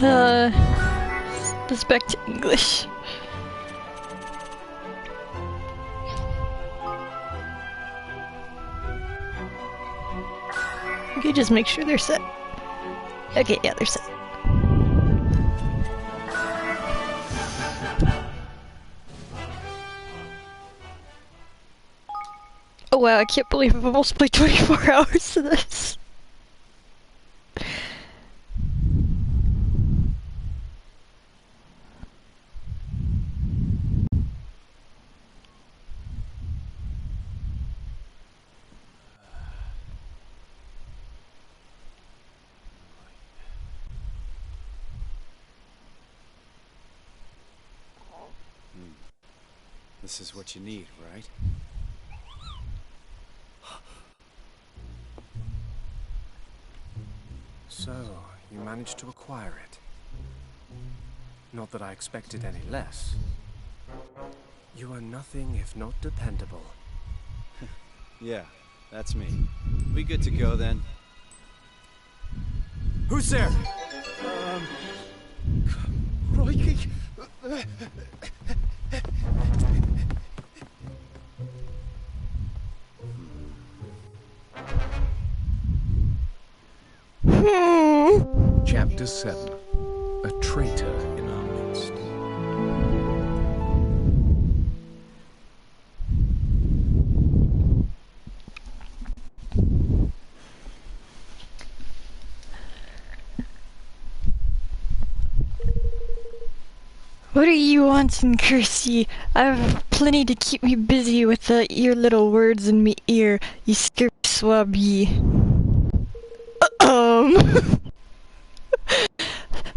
Let's back to English. Okay, just make sure they're set. Okay, yeah, they're set. Oh wow, I can't believe I've almost played 24 hours of this. This is what you need, right? So, you managed to acquire it. Not that I expected any less. You are nothing if not dependable. Yeah, that's me. We good to go then? Who's there? Crikey. Chapter 7. A traitor in our midst. What are you wanting, Kirsty? I've plenty to keep me busy with your little words in me ear, you scurvy swab ye.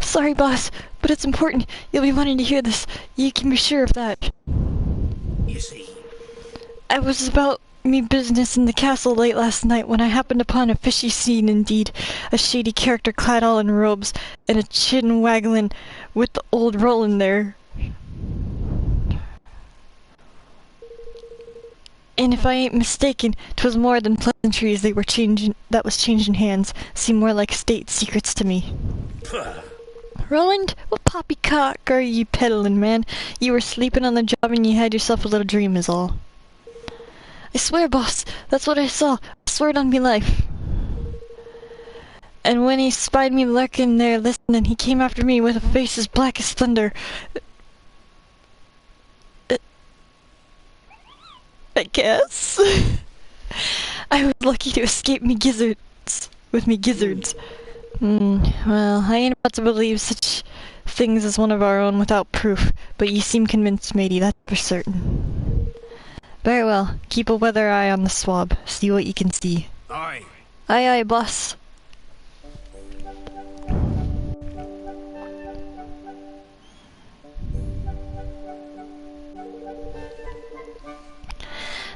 Sorry, boss, but it's important. You'll be wanting to hear this. You can be sure of that. You see? I was about me business in the castle late last night when I happened upon a fishy scene indeed. A shady character clad all in robes, and a chin waggling with the old Roland there. And if I ain't mistaken, 'twas more than pleasantries that was changing hands. Seemed more like state secrets to me. Roland, what poppycock are you peddling, man? You were sleeping on the job and you had yourself a little dream is all. I swear, boss, that's what I saw. I swear it on me life. And when he spied me lurking there listening, he came after me with a face as black as thunder. I guess. I was lucky to escape me gizzards. With me gizzards. Well, I ain't about to believe such things as one of our own without proof, but you seem convinced, matey, that's for certain. Very well, keep a weather eye on the swab, see what you can see. Aye. Aye, aye, boss.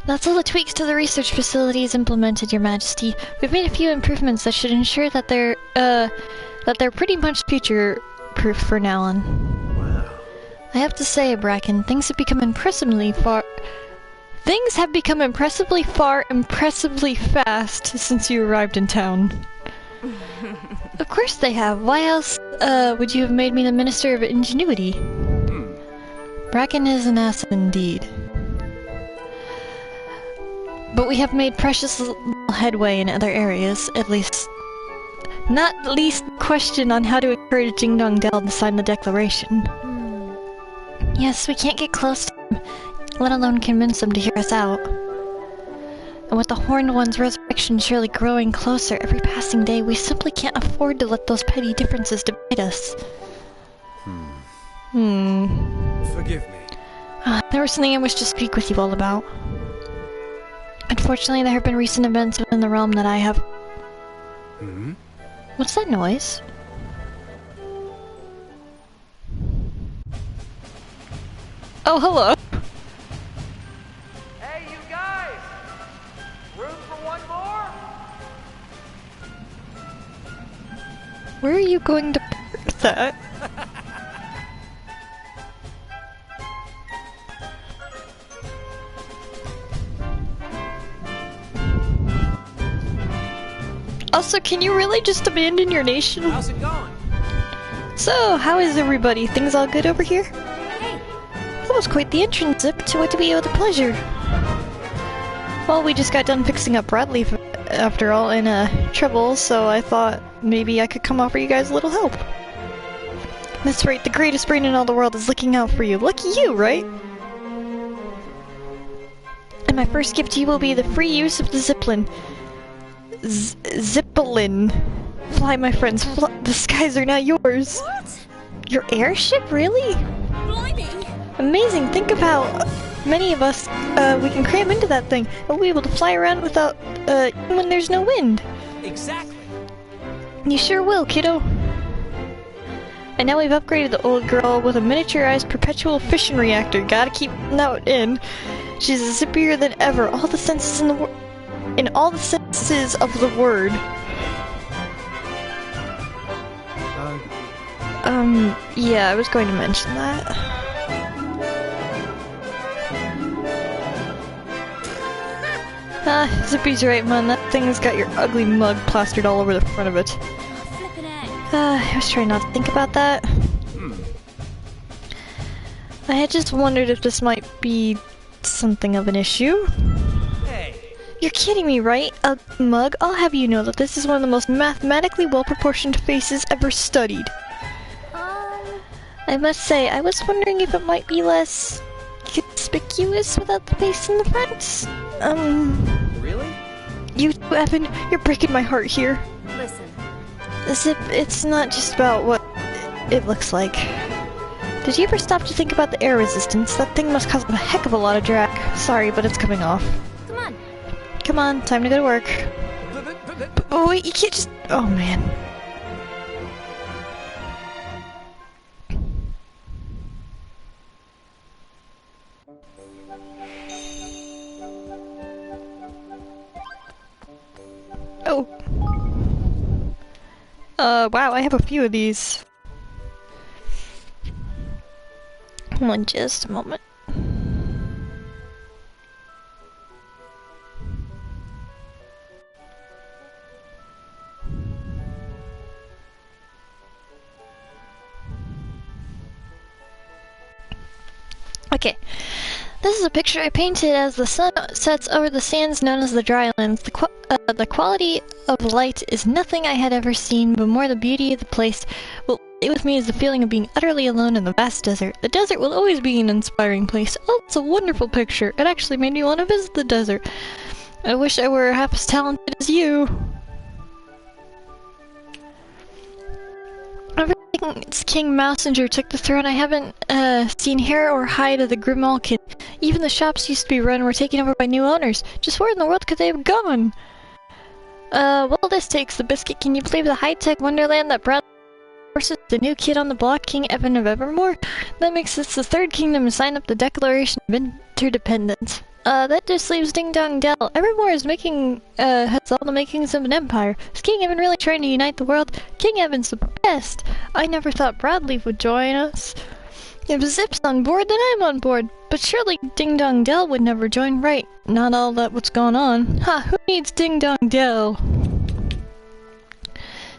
That's all the tweaks to the research facility is implemented, Your Majesty. We've made a few improvements that should ensure that they're pretty much future-proof for now on. Wow. I have to say, Bracken, things have become impressively far, impressively fast since you arrived in town. Of course they have. Why else, would you have made me the Minister of Ingenuity? Bracken is an asset indeed. But we have made precious little headway in other areas, at least. Not least question on how to encourage Ding Dong Dell to sign the declaration. Yes, we can't get close to him, let alone convince him to hear us out. And with the Horned One's resurrection surely growing closer every passing day, we simply can't afford to let those petty differences divide us. Forgive me. There was something I wish to speak with you all about. Unfortunately, there have been recent events within the realm that I have... What's that noise? Oh, hello. Hey, you guys! Room for one more? Where are you going to put that? Also, can you really just abandon your nation? How's it going? So, how is everybody? Things all good over here? That was quite the entrance, Zip. To what do we owe the pleasure? Well, we just got done fixing up Bradley, after all, in trouble, so I thought maybe I could come offer you guys a little help. That's right, the greatest brain in all the world is looking out for you. Lucky you, right? And my first gift to you will be the free use of the Ziplin. Ziplin. Fly, my friends, fly. The skies are now yours. What? Your airship, really? Blimey! Amazing, think of how many of us we can cram into that thing. We'll be able to fly around without, when there's no wind. Exactly. You sure will, kiddo. And now we've upgraded the old girl with a miniaturized perpetual fission reactor. Gotta keep that in. She's zippier than ever. All the senses in all the senses of the word. Yeah, I was going to mention that. Zippy's right, man. That thing's got your ugly mug plastered all over the front of it. Flippin' heck. I was trying not to think about that. I had just wondered if this might be something of an issue. Hey. You're kidding me, right? Mug, I'll have you know that this is one of the most mathematically well-proportioned faces ever studied. I must say, I was wondering if it might be less conspicuous without the face in the front. Really? You, Evan, you're breaking my heart here. Listen. Zip, it's not just about what it looks like. Did you ever stop to think about the air resistance? That thing must cause a heck of a lot of drag. Sorry, but it's coming off. Come on. Come on, time to go to work. Oh wait, you can't just... Oh man. Oh. Wow, I have a few of these. Just a moment. Okay. This is a picture I painted as the sun sets over the sands known as the drylands. The quality of light is nothing I had ever seen, but more the beauty of the place. What stayed with me is the feeling of being utterly alone in the vast desert. The desert will always be an inspiring place. Oh, it's a wonderful picture. It actually made me want to visit the desert. I wish I were half as talented as you. Ever since King Mousinger took the throne, I haven't seen hair or hide of the Grimalkin. Even the shops used to be run were taken over by new owners. Just where in the world could they have gone? Well, this takes the biscuit. Can you believe the high-tech wonderland that Bradley forces the new kid on the block, King Evan of Evermore? That makes this the third kingdom to sign up the Declaration of Interdependence. That just leaves Ding Dong Dell. Evermore is making, has all the makings of an empire. Is King Evan really trying to unite the world? King Evan's the best! I never thought Bradley would join us. If Zip's on board, then I'm on board. But surely Ding Dong Dell would never join, right? Not all that what's gone on. Ha! Who needs Ding Dong Dell?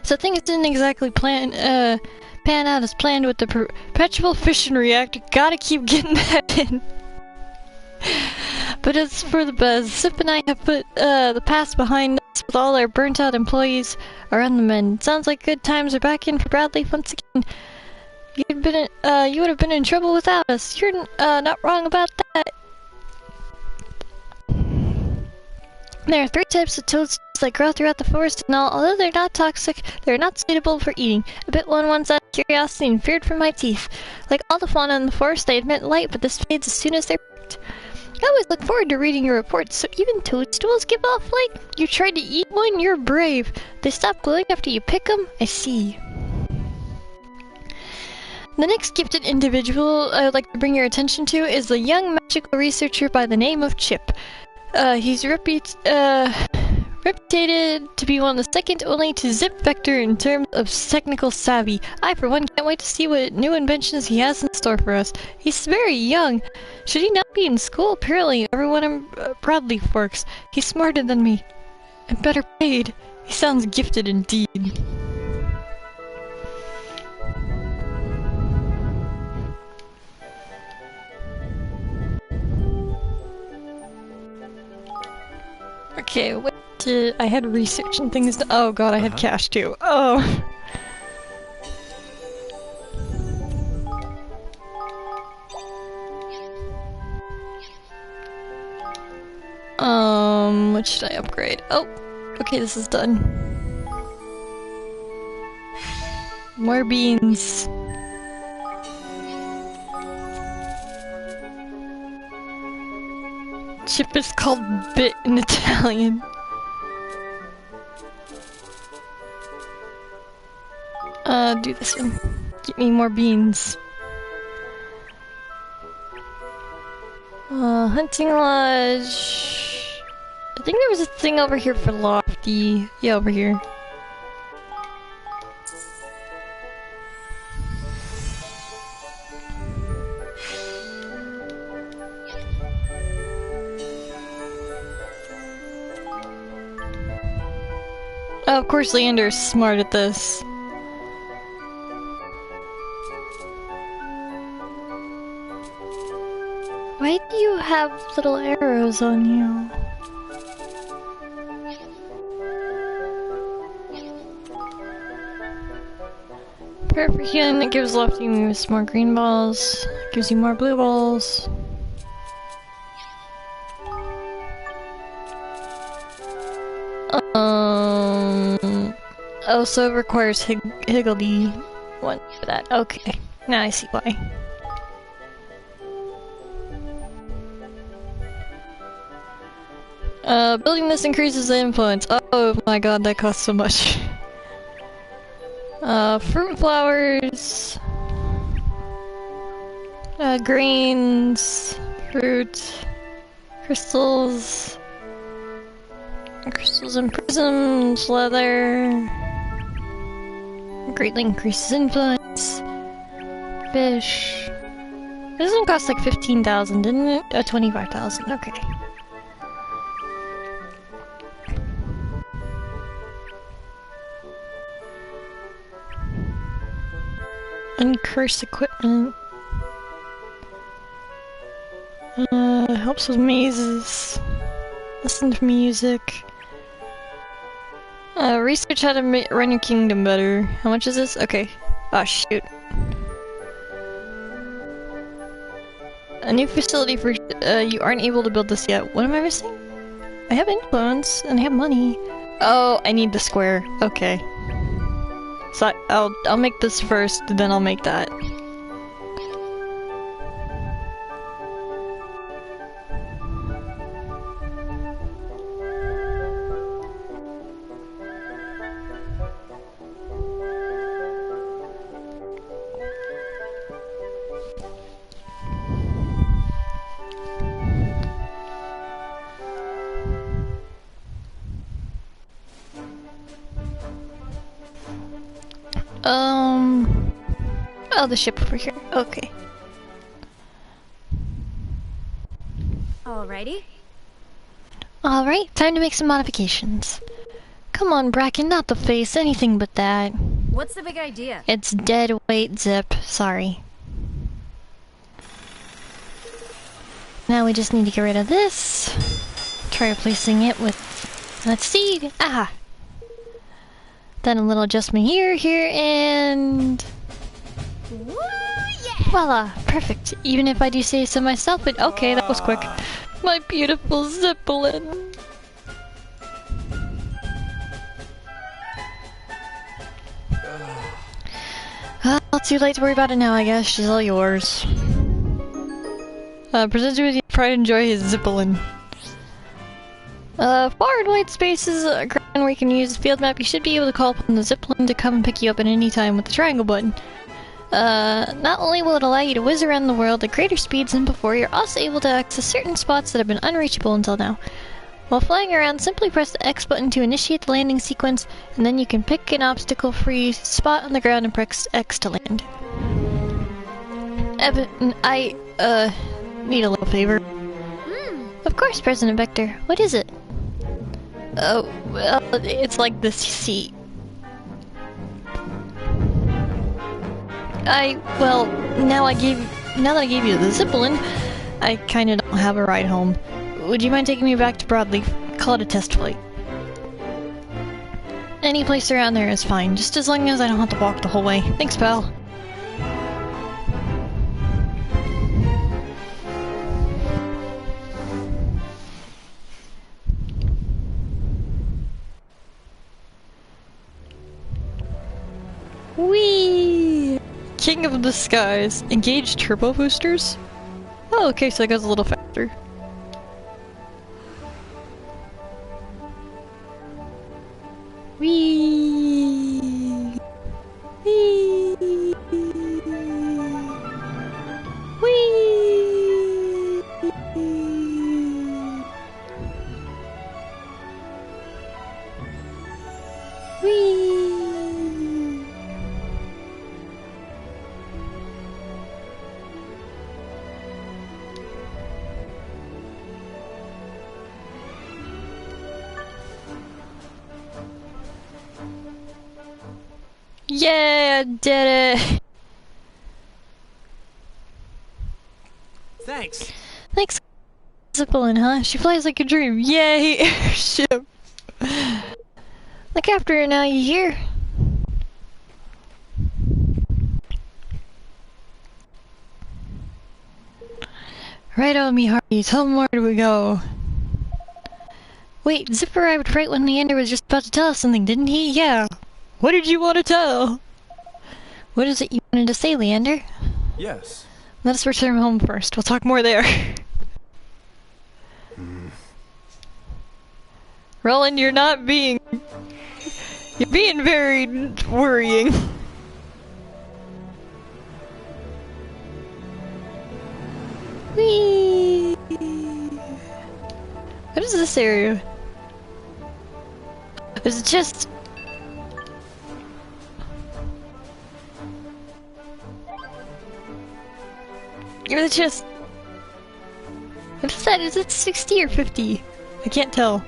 So things didn't exactly pan out as planned with the perpetual fission reactor. Gotta keep getting that in. But it's for the best. Zip and I have put the past behind us with all our burnt-out employees are on the mend. Sounds like good times are back in for Bradley once again. You would have been in trouble without us. You're not wrong about that. There are 3 types of toadstools that grow throughout the forest and all. Although they're not toxic, they're not suitable for eating. I bit one once out of curiosity and feared for my teeth. Like all the fauna in the forest, they emit light, but this fades as soon as they're picked. I always look forward to reading your reports. So even toadstools give off light? You tried to eat one? You're brave. They stop glowing after you pick them? I see. The next gifted individual I would like to bring your attention to is the young magical researcher by the name of Chip. He's reputed to be one of the second only to Zip Vector in terms of technical savvy. I, for one, can't wait to see what new inventions he has in store for us. He's very young. Should he not be in school? Apparently, everyone in Bradley works. He's smarter than me. And better paid. He sounds gifted indeed. Okay, what did I had research and things to, oh god, I had cash too. Oh. What should I upgrade? Oh, okay, this is done. More beans. Chip is called bit in Italian. Do this one. Get me more beans. Hunting lodge. I think there was a thing over here for Lofty. Yeah, over here. Oh, of course Leander's smart at this. Why do you have little arrows on you? Perfect healing that gives Lofty moves more green balls, gives you more blue balls. Oh, so it requires Higgledy one for that. Okay, now I see why. Building this increases the influence. Oh my god, that costs so much. Fruit and flowers. Grains. Fruit. Crystals. Crystals and prisms. Leather. Greatly increases influence. Fish. This one cost like 15,000, didn't it? 25,000, okay. Uncursed equipment. Helps with mazes. Listen to music. Research how to run your kingdom better. How much is this? Okay. Oh shoot. A new facility for you aren't able to build this yet. What am I missing? I have influence and I have money. Oh, I need the square. Okay. So I'll make this first, then I'll make that. Oh, the ship over here. Okay. Alrighty. Alright, time to make some modifications. Come on, Bracken, not the face, anything but that. What's the big idea? It's dead weight zip, sorry. Now we just need to get rid of this. Try replacing it with, let's see, aha! Then a little adjustment here, and... Woo, yeah! Voila! Perfect. Even if I do say so myself, but okay, that was quick. My beautiful Zeppelin! Well, too late to worry about it now, I guess. She's all yours. Presented with your pride and joy is Zeppelin. Far and wide spaces, a ground where you can use the field map, you should be able to call upon the Zeppelin to come and pick you up at any time with the triangle button. Not only will it allow you to whiz around the world at greater speeds than before, you're also able to access certain spots that have been unreachable until now. While flying around, simply press the X button to initiate the landing sequence, and then you can pick an obstacle-free spot on the ground and press X to land. I need a little favor. Of course, President Vector. What is it? Oh, well, it's like this, you see. Well, now that I gave you the Zeppelin, I kinda don't have a ride home. Would you mind taking me back to Broadleaf? call it a test flight. Any place around there is fine, just as long as I don't have to walk the whole way. Thanks, pal. Whee! King of the skies. Engage turbo boosters? Oh, okay, so it goes a little faster. Whee! Whee! Whee! Whee! Yeah, did it! Thanks. Thanks, Zippelin, huh? She flies like a dream. Yay, airship! Look after her now, you hear? Right on me, Hardy. How more do we go? Wait, Zip arrived right when Leander was just about to tell us something, didn't he? Yeah. What did you want to tell? What is it you wanted to say, Leander? Yes. Let us return home first. We'll talk more there. Roland, you're not being... You're being very worrying. Whee! What is this area? Is it just... You're just... What is that? Is it 60 or 50? I can't tell.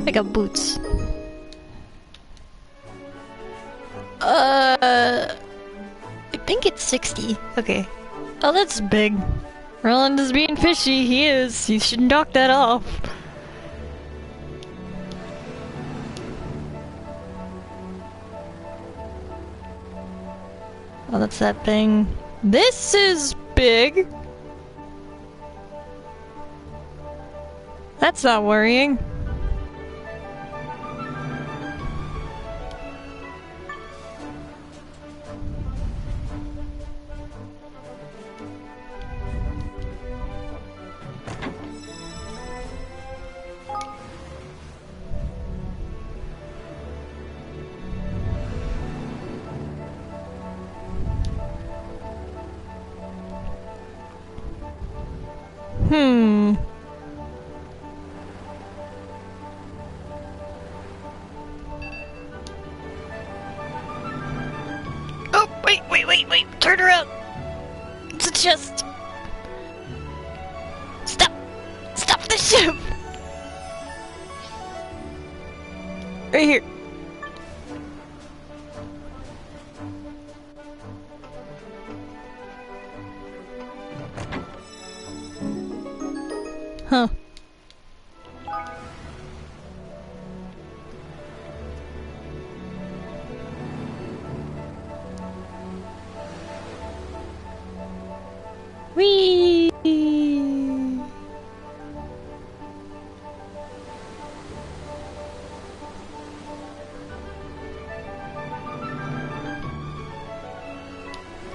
I got boots. I think it's 60. Okay. Oh, that's big. Roland is being fishy. He is. You shouldn't knock that off. Oh, that's that thing. This is big. That's not worrying. Oh, wait. Turn around. It's a chest. Stop the ship. Right here. Huh. Whee!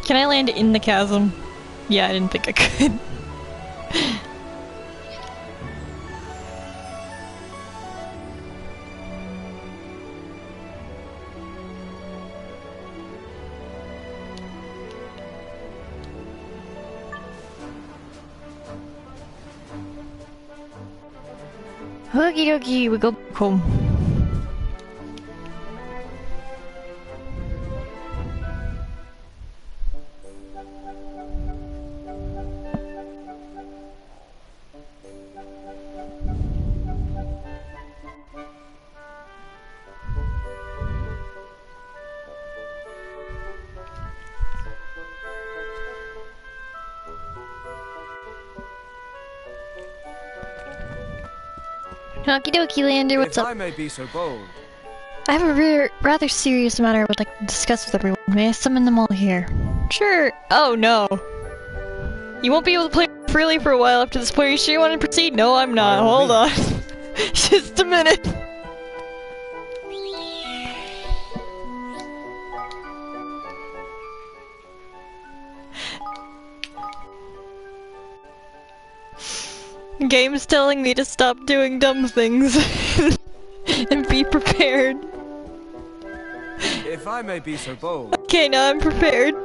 Can I land in the chasm? Yeah, I didn't think I could. Okie dokie, we go back home. Okie dokie, Lander, what's If up? I may be so bold. I have a rather serious matter I would like to discuss with everyone. May I summon them all here? Sure. Oh no. You won't be able to play freely for a while after this point. Are you sure you want to proceed? No, I'm not. Hold on. Just a minute. Game's telling me to stop doing dumb things and be prepared. If I may be so bold. Okay, now I'm prepared.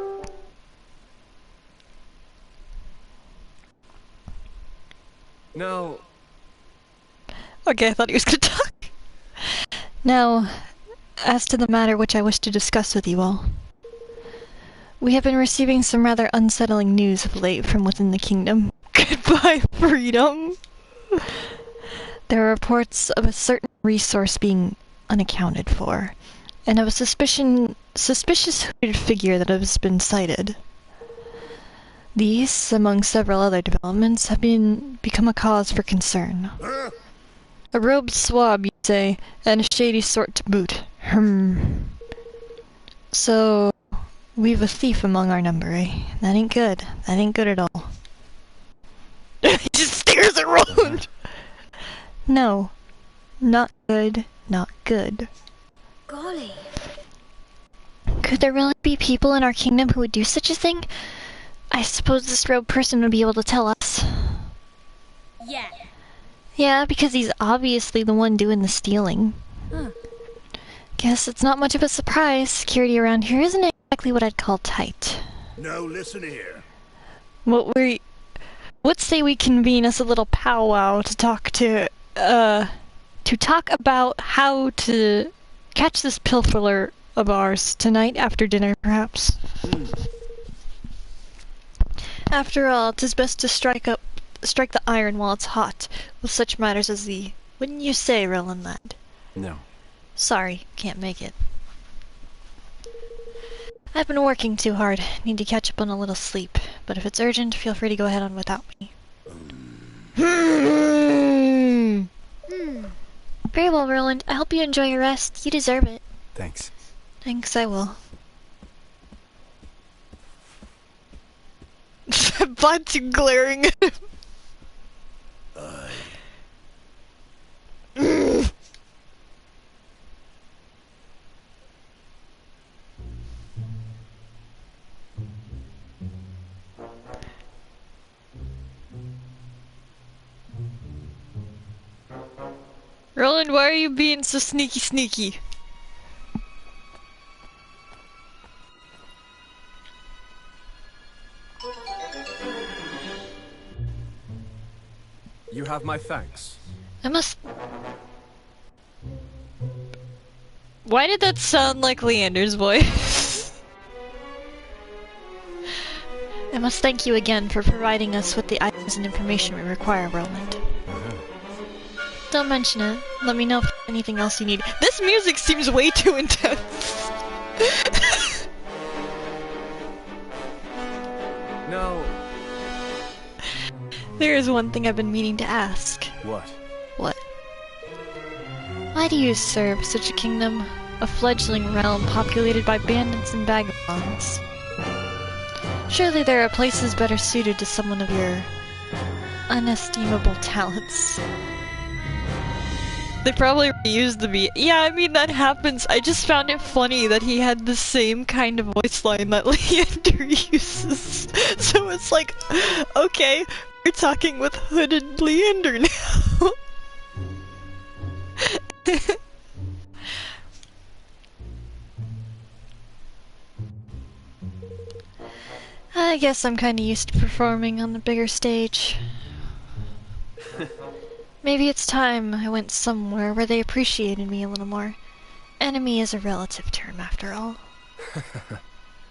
Now, Okay, I thought he was gonna talk. Now, as to the matter which I wish to discuss with you all. We have been receiving some rather unsettling news of late from within the kingdom. Goodbye, freedom! There are reports of a certain resource being unaccounted for, and of a suspicious hooded figure that has been sighted. These, among several other developments, have become a cause for concern. A robed swab, you say, and a shady sort to boot. So, we've a thief among our number, eh? That ain't good. That ain't good at all. He just stares at Roland! No. Not good. Not good. Golly. Could there really be people in our kingdom who would do such a thing? I suppose this robed person would be able to tell us. Yeah. Yeah, because he's obviously the one doing the stealing. Huh. Guess it's not much of a surprise. Security around here isn't exactly what I'd call tight. Now listen here. What say we convene as a little powwow to talk about how to catch this pilferer of ours tonight after dinner, perhaps? After all, 'tis best to strike the iron while it's hot, with such matters as the... Wouldn't you say, Roland lad? No. Sorry, can't make it. I've been working too hard. Need to catch up on a little sleep. But if it's urgent, feel free to go ahead on without me. Very well, Roland. I hope you enjoy your rest. You deserve it. Thanks. Thanks, I will. Batu glaring at him. Roland, why are you being so sneaky? you have my thanks. I must... Why did that sound like Leander's voice? I must thank you again for providing us with the items and information we require, Roland. Don't mention it. Let me know if there's anything else you need. This music seems way too intense. Now, There is one thing I've been meaning to ask. what? What? Why do you serve such a kingdom? A fledgling realm populated by bandits and vagabonds. Surely there are places better suited to someone of your unestimable talents. They probably reused the beat. Yeah, I mean, that happens. I just found it funny that he had the same kind of voice line that Leander uses. So it's like, okay, we're talking with hooded Leander now. I guess I'm kinda used to performing on the bigger stage. Maybe it's time I went somewhere where they appreciated me a little more. Enemy is a relative term, after all.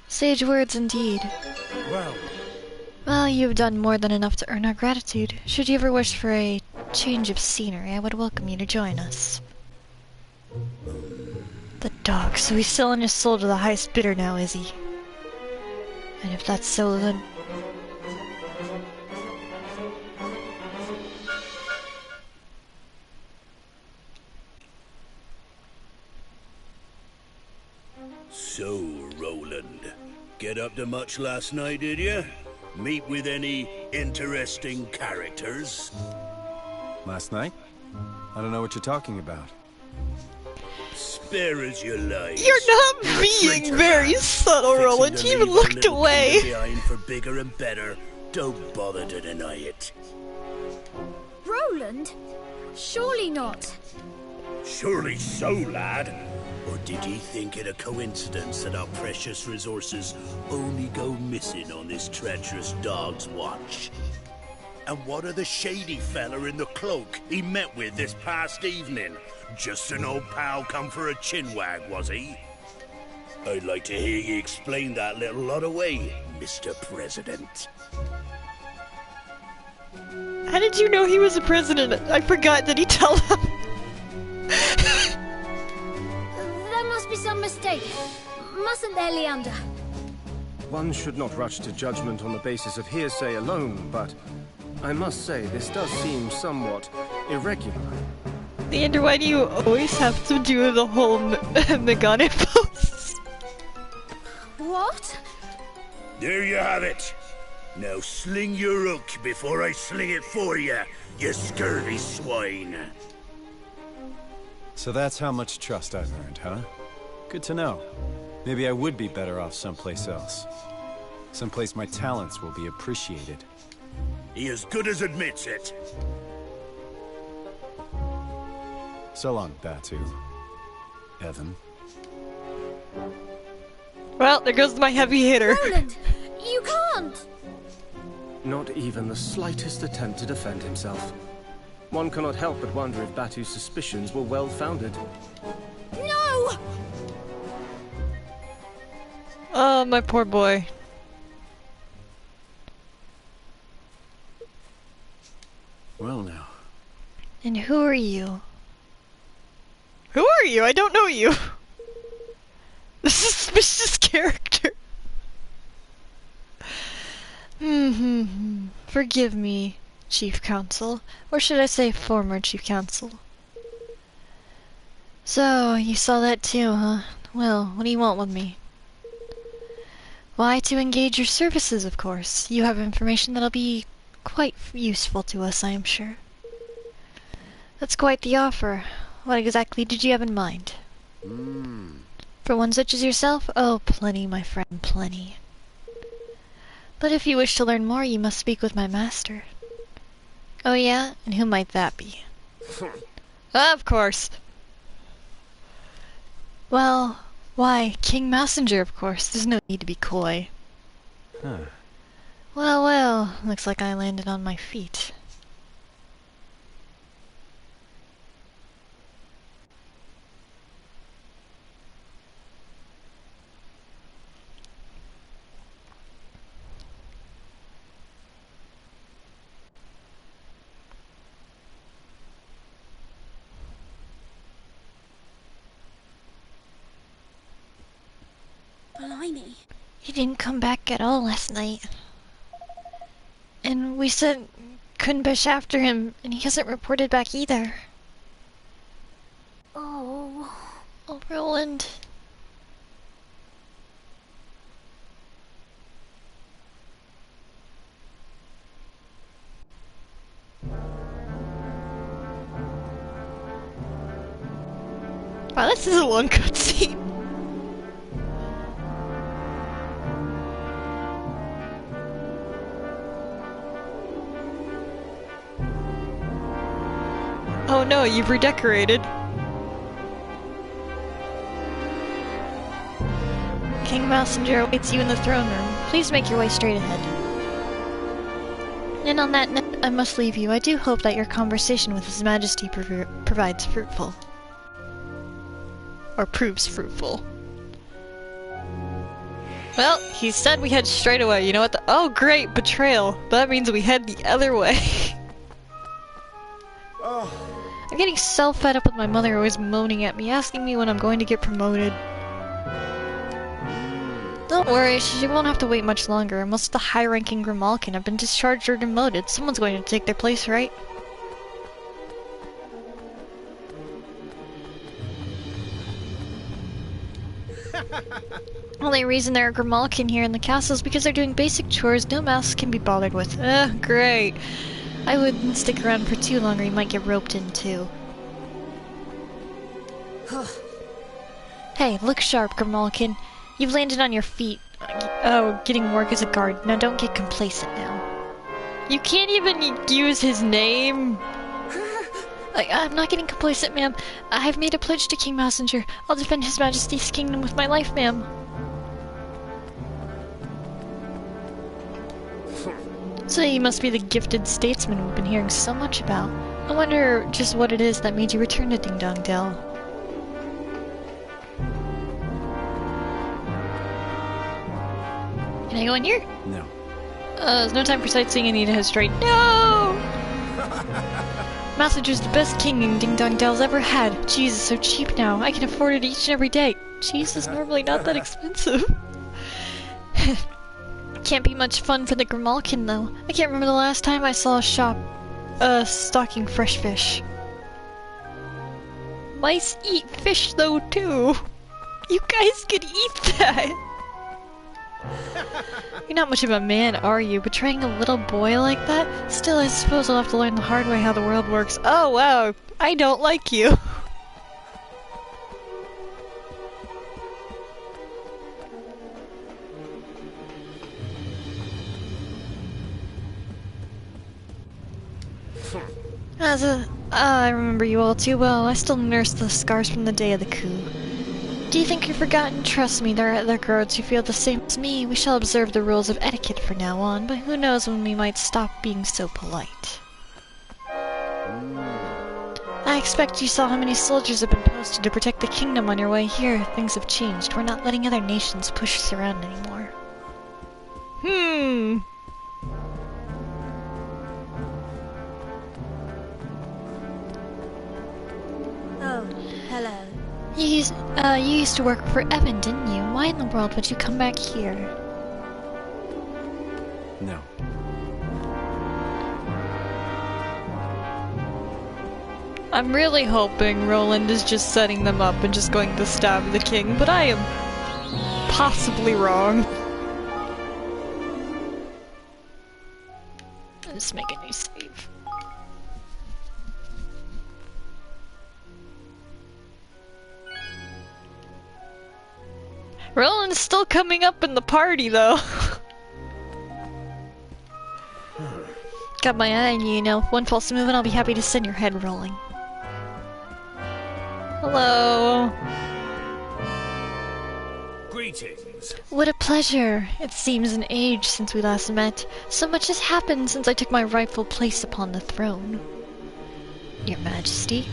Sage words indeed. Well, Well, you've done more than enough to earn our gratitude. Should you ever wish for a change of scenery, I would welcome you to join us. The dog, so he's selling his soul to the highest bidder now, is he? And if that's so, then... Get up to much last night, did you? Meet with any interesting characters? Last night? I don't know what you're talking about. Spare as you like. You're not being very subtle, Roland. You even looked away. Behind for bigger and better. Don't bother to deny it. Roland? Surely not. Surely so, lad. Or did ye think it a coincidence that our precious resources only go missing on this treacherous dog's watch? And what of the shady fella in the cloak he met with this past evening? Just an old pal come for a chinwag, was he? I'd like to hear ye explain that little lot away, Mr. President. How did you know he was a president? I forgot. Did he tell them? There must be some mistake. Mustn't there, Leander? One should not rush to judgment on the basis of hearsay alone, but I must say this does seem somewhat irregular. Leander, why do you always have to do the whole Megane pose? What? There you have it. Now sling your hook before I sling it for you, you scurvy swine. So that's how much trust I've earned, huh? Good to know. Maybe I would be better off someplace else. Someplace my talents will be appreciated. He as good as admits it. So long, Batu. Evan. Well, there goes my heavy hitter. Roland, you can't! Not even the slightest attempt to defend himself. One cannot help but wonder if Batu's suspicions were well-founded. No! Oh, my poor boy. Well now. And who are you? Who are you? I don't know you. The suspicious character. Forgive me, Chief Counsel. Or should I say former Chief Counsel? So, you saw that too, huh? Well, what do you want with me? Why, to engage your services, of course. You have information that'll be quite useful to us, I am sure. That's quite the offer. What exactly did you have in mind? For one such as yourself? Oh, plenty, my friend, plenty. But if you wish to learn more, you must speak with my master. Oh yeah? And who might that be? Of course. Well, why, King Messenger, of course. There's no need to be coy. Huh. Well, well, looks like I landed on my feet. Blimey. He didn't come back at all last night. And we sent Kunbish after him, and he hasn't reported back either. Oh. Oh, Roland. Wow, this is a long cutscene. Oh no, you've redecorated. King Messenger awaits you in the throne room. Please make your way straight ahead. And on that note, I must leave you. I do hope that your conversation with His Majesty provides fruitful. Or proves fruitful. Well, he said we head straight away. You know what? Oh, great! Betrayal. That means we head the other way. I'm getting so fed up with my mother always moaning at me, asking me when I'm going to get promoted. Don't worry, she won't have to wait much longer. Most of the high-ranking Grimalkin have been discharged or demoted. Someone's going to take their place, right? Only reason there are Grimalkin here in the castle is because they're doing basic chores no mouse can be bothered with. Great. I wouldn't stick around for too long or you might get roped in too. Hey, look sharp, Grimalkin. You've landed on your feet. Oh, getting work as a guard. Now don't get complacent now. You can't even use his name. I'm not getting complacent, ma'am. I've made a pledge to King Messenger. I'll defend His Majesty's kingdom with my life, ma'am. So you must be the gifted statesman we've been hearing so much about. I wonder just what it is that made you return to Ding Dong Dell. Can I go in here? No. There's no time for sightseeing. I need to head straight. No! Messenger's the best king Ding Dong Dell's ever had. Cheese is so cheap now. I can afford it each and every day. Cheese is normally not that expensive. Can't be much fun for the Grimalkin, though. I can't remember the last time I saw a shop, stocking fresh fish. Mice eat fish, though, too. You guys could eat that. You're not much of a man, are you? Betraying a little boy like that? Still, I suppose I'll have to learn the hard way how the world works. Oh, wow. I don't like you. I remember you all too well. I still nurse the scars from the day of the coup. Do you think you've forgotten? Trust me, there are other guards who feel the same as me. We shall observe the rules of etiquette from now on, but who knows when we might stop being so polite. I expect you saw how many soldiers have been posted to protect the kingdom on your way here. Things have changed. We're not letting other nations push us around anymore. Oh, hello. You used to work for Evan, didn't you? Why in the world would you come back here? No. I'm really hoping Roland is just setting them up and just going to stab the king, but I am possibly wrong. Let's make a new save. Roland's still coming up in the party, though. Got my eye on you, you know. One false move and I'll be happy to send your head rolling. Hello. Greetings. What a pleasure. It seems an age since we last met. So much has happened since I took my rightful place upon the throne. Your Majesty.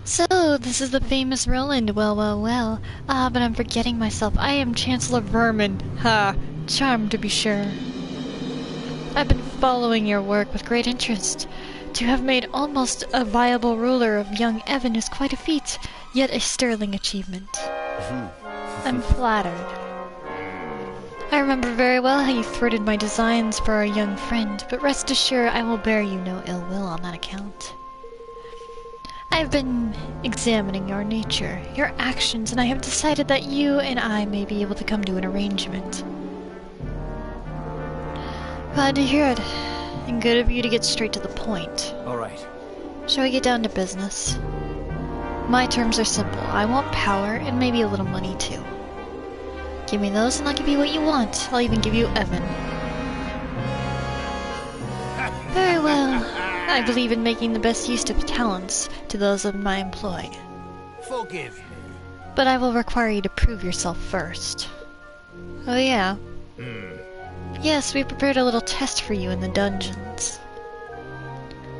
So, this is the famous Roland. Well. Ah, but I'm forgetting myself. I am Chancellor Vermin. Ha! Charmed to be sure. I've been following your work with great interest. To have made almost a viable ruler of young Evan is quite a feat, yet a sterling achievement. I'm flattered. I remember very well how you thwarted my designs for our young friend, but rest assured I will bear you no ill will on that account. I've been examining your nature, your actions, and I have decided that you and I may be able to come to an arrangement. Glad to hear it, and good of you to get straight to the point. Alright. Shall we get down to business? My terms are simple. I want power, and maybe a little money too. Give me those and I'll give you what you want. I'll even give you Evan. Very well. I believe in making the best use of talents to those of my employ. Forgive me. But I will require you to prove yourself first. Oh yeah? Yes, we prepared a little test for you in the dungeons.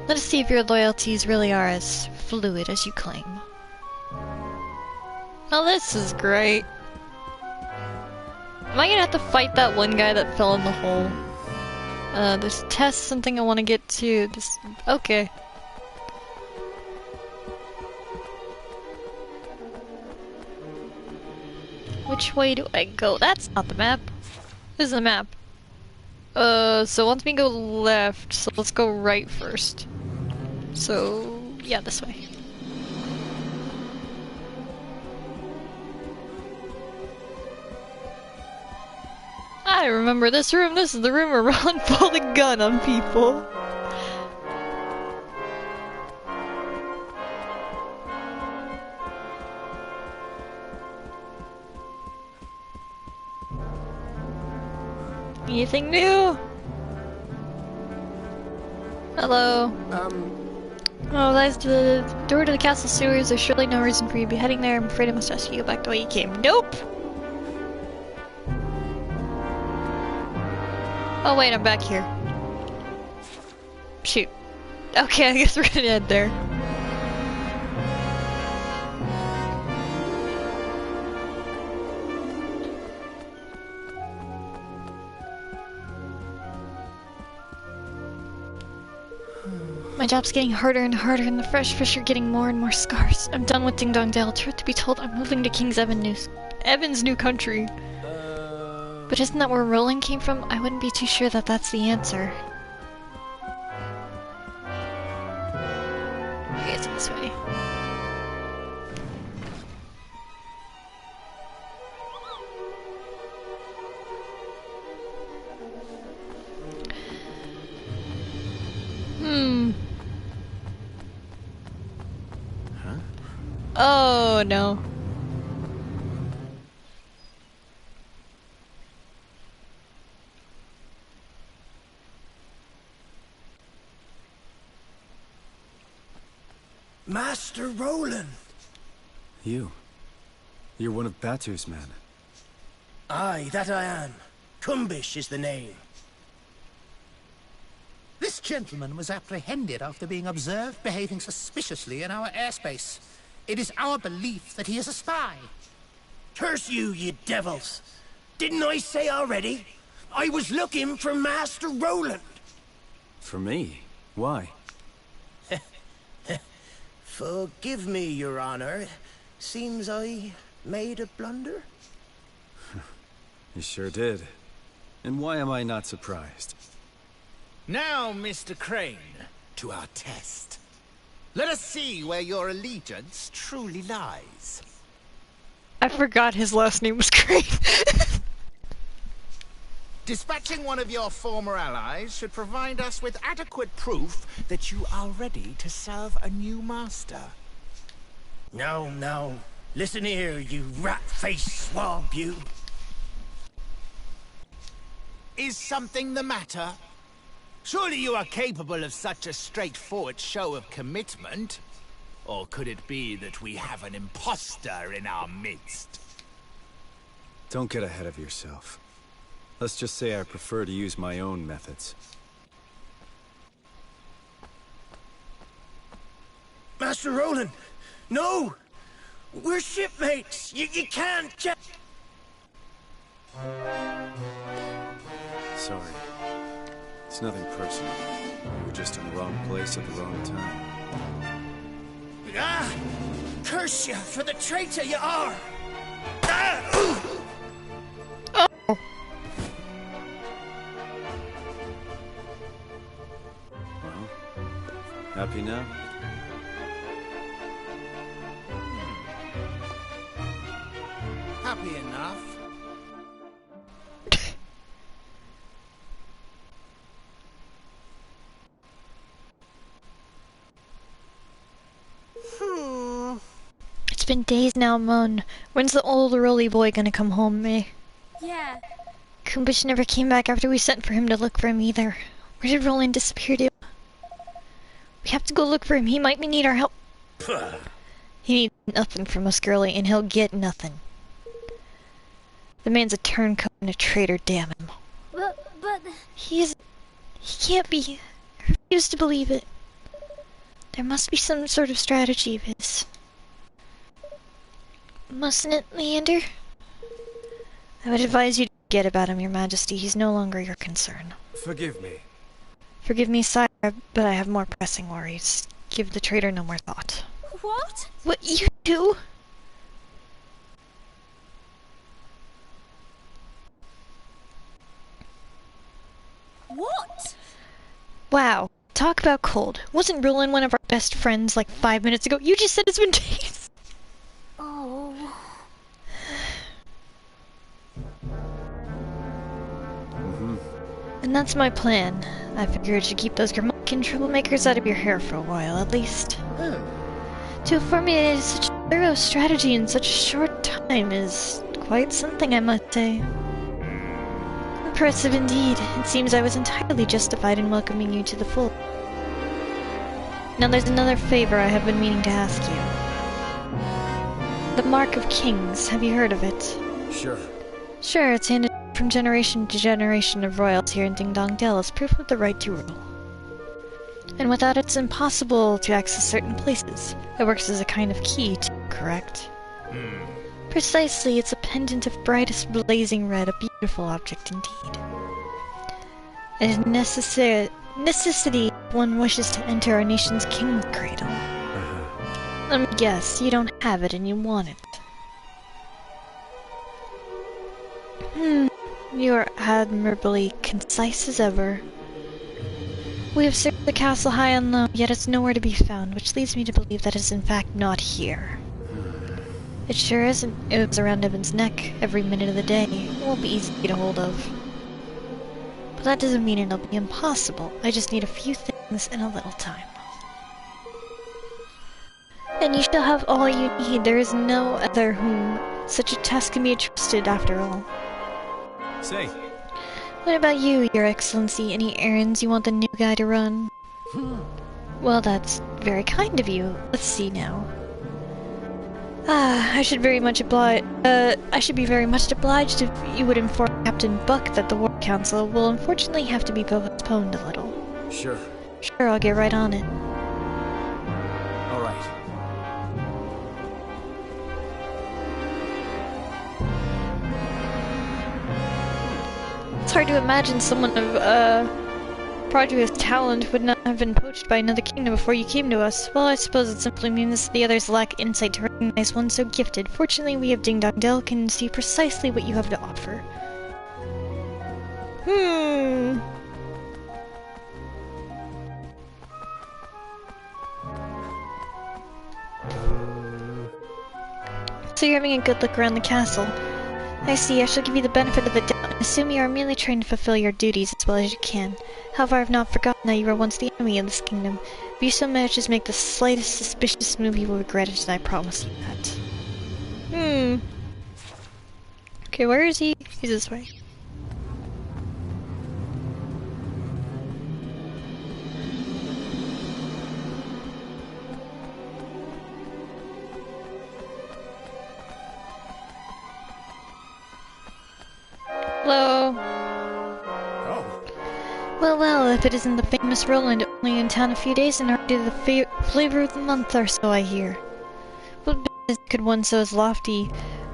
Let us see if your loyalties really are as fluid as you claim. Oh, this is great. Am I gonna have to fight that one guy that fell in the hole? This test, something I want to get to. This, okay. Which way do I go? That's not the map. This is the map. So it wants me to go left, so let's go right first. So, yeah, this way. I remember this room. This is the room where Roland pulled a gun on people. Anything new? Hello. Oh, that's the door to the castle sewers. There's surely no reason for you to be heading there. I'm afraid I must ask you to go back the way you came. Nope! Oh wait, I'm back here. Shoot. Okay, I guess we're gonna head there. My job's getting harder and harder, and the fresh fish are getting more and more scarce. I'm done with Ding Dong Dell. Truth to be told, I'm moving to King's Evan's new country. But isn't that where Roland came from? I wouldn't be too sure that that's the answer. Okay, it's this way. Oh no. Master Roland! You? You're one of Batu's men. Aye, that I am. Kumbish is the name. This gentleman was apprehended after being observed behaving suspiciously in our airspace. It is our belief that he is a spy. Curse you, you devils! Didn't I say already? I was looking for Master Roland! For me? Why? Forgive me, Your Honor. Seems I made a blunder? You sure did. And why am I not surprised? Now, Mr. Crane, to our test. Let us see where your allegiance truly lies. I forgot his last name was Crane. Dispatching one of your former allies should provide us with adequate proof that you are ready to serve a new master. No, no. Listen here, you rat-faced swab, you. Is something the matter? Surely you are capable of such a straightforward show of commitment? Or could it be that we have an imposter in our midst? Don't get ahead of yourself. Let's just say I prefer to use my own methods. Master Roland! No! We're shipmates! You can't just... Sorry. It's nothing personal. You're just in the wrong place at the wrong time. Ah! Curse you for the traitor you are! Ah! Well, happy now? Happy enough. It's been days now, Moan. When's the old roly boy gonna come home, eh? Yeah. Kumbish never came back after we sent for him to look for him either. Where did Roland disappear to? We have to go look for him. He might need our help. He needs nothing from us, girlie, and he'll get nothing. The man's a turncoat and a traitor, damn him. But... He can't be. I refuse to believe it. There must be some sort of strategy of his. Mustn't it, Leander? I would advise you to forget about him, Your Majesty. He's no longer your concern. Forgive me. Forgive me, sire, but I have more pressing worries. Give the traitor no more thought. What? What you do? What? Wow. Talk about cold. Wasn't Roland one of our best friends like 5 minutes ago? You just said it's been days. Oh. And that's my plan. I figured to keep those Grammatican troublemakers out of your hair for a while, at least. To have formulated such a thorough strategy in such a short time is quite something, I must say. Impressive indeed. It seems I was entirely justified in welcoming you to the fold. Now there's another favor I have been meaning to ask you. The Mark of Kings, have you heard of it? Sure. Sure, it's handed from generation to generation of royals here in Ding Dong Dell as proof of the right to rule. And without it, it's impossible to access certain places. It works as a kind of key, too, correct? Precisely, it's a pendant of brightest blazing red, a beautiful object indeed. It is necessity if one wishes to enter our nation's king's cradle. Let me guess, you don't have it and you want it. You're admirably concise as ever. We have searched the castle high and low, yet it's nowhere to be found, which leads me to believe that it's in fact not here. It sure isn't. It was around Evan's neck every minute of the day. It won't be easy to get a hold of. But that doesn't mean it'll be impossible. I just need a few things and a little time. And you shall have all you need. There is no other whom such a task can be entrusted after all. Say. What about you, Your Excellency? Any errands you want the new guy to run? Well, that's very kind of you. Let's see now. I should be very much obliged if you would inform Captain Buck that the War Council will unfortunately have to be postponed a little. Sure. Sure, I'll get right on it. All right. It's hard to imagine someone of, prodigious talent would not have been poached by another kingdom before you came to us. Well, I suppose it simply means the others lack insight to recognize one so gifted. Fortunately, we of Ding Dong Dell can see precisely what you have to offer. So you're having a good look around the castle. I see. I shall give you the benefit of the doubt and assume you are merely trying to fulfill your duties as well as you can. However, I have not forgotten that you were once the enemy of this kingdom. If you so much as make the slightest suspicious move, you will regret it, and I promise you that. Okay, where is he? He's this way. Hello. Oh. Well, if it isn't the famous Roland, only in town a few days and already the flavor of the month or so, I hear. What business could one so as lofty,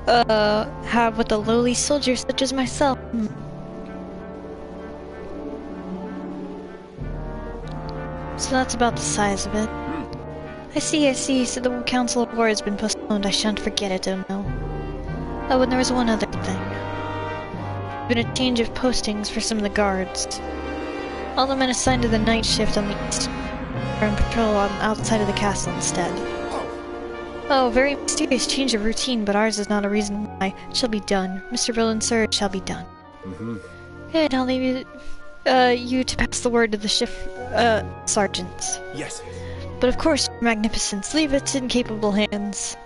have with a lowly soldier such as myself? So that's about the size of it. I see, so the Council of War has been postponed. I shan't forget it, oh no. Oh, and there was one other thing. Been a change of postings for some of the guards. All the men assigned to the night shift on the east are on patrol on outside of the castle instead. Oh, very mysterious change of routine, but ours is not a reason why. It shall be done. Mr. Roland, sir, it shall be done. Good, I'll leave you to pass the word to the shift sergeants. Yes. But of course, Your Magnificence, leave it in capable hands.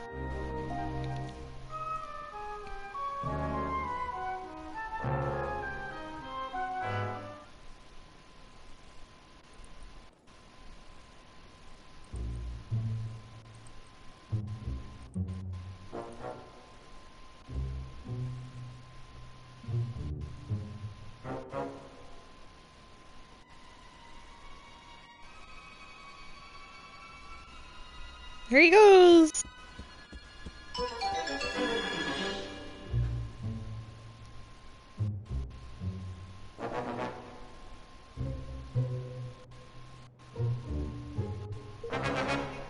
Here he goes!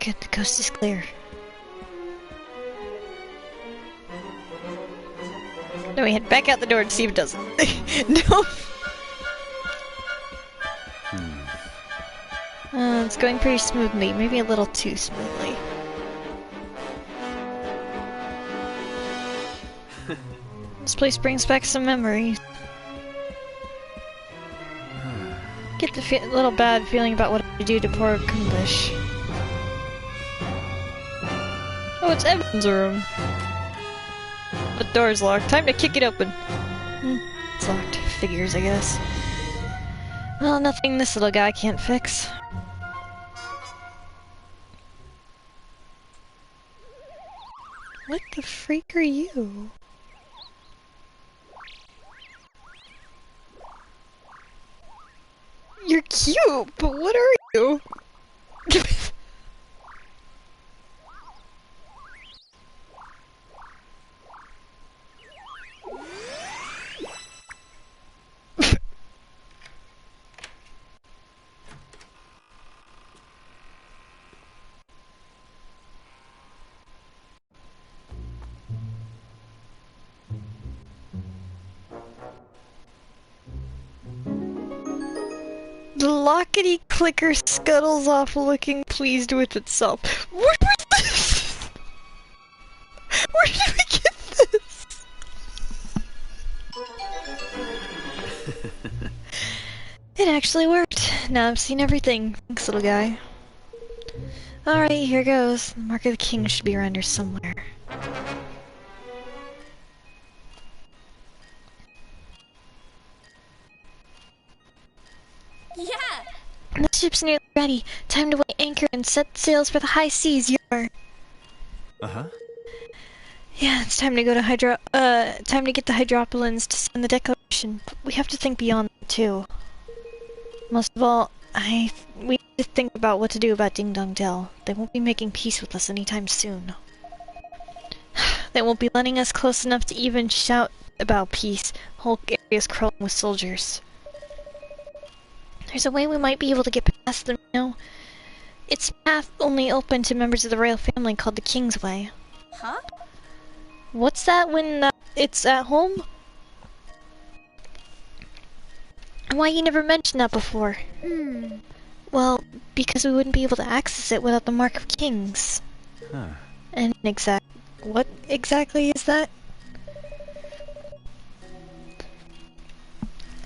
Good, the coast is clear. No, we head back out the door to see if it doesn't. No! It's going pretty smoothly, maybe a little too smoothly. This place brings back some memories. Get the little bad feeling about what I do to poor Kumbush. Oh, it's Evan's room. The door's locked. Time to kick it open. It's locked. Figures, I guess. Well, nothing this little guy can't fix. What the freak are you? You're cute, but what are you? The lockety clicker scuttles off looking pleased with itself. What was this? Where did we get this? It actually worked. Now I've seen everything. Thanks, little guy. Alright, here goes. The Mark of the King should be around here somewhere. Yeah! The ship's nearly ready. Time to weigh anchor and set sails for the high seas. Yar. Uh-huh. Yeah, it's time to go to time to get the Hydropolins to send the declaration. But we have to think beyond that, too. Most of all, we need to think about what to do about Ding Dong Dell. They won't be making peace with us anytime soon. They won't be letting us close enough to even shout about peace. Whole area's crawling with soldiers. There's a way we might be able to get past them, you know? It's a path only open to members of the royal family called the King's Way. Huh? What's that when it's at home? Why you never mentioned that before? Well, because we wouldn't be able to access it without the Mark of Kings. Huh. And what exactly is that?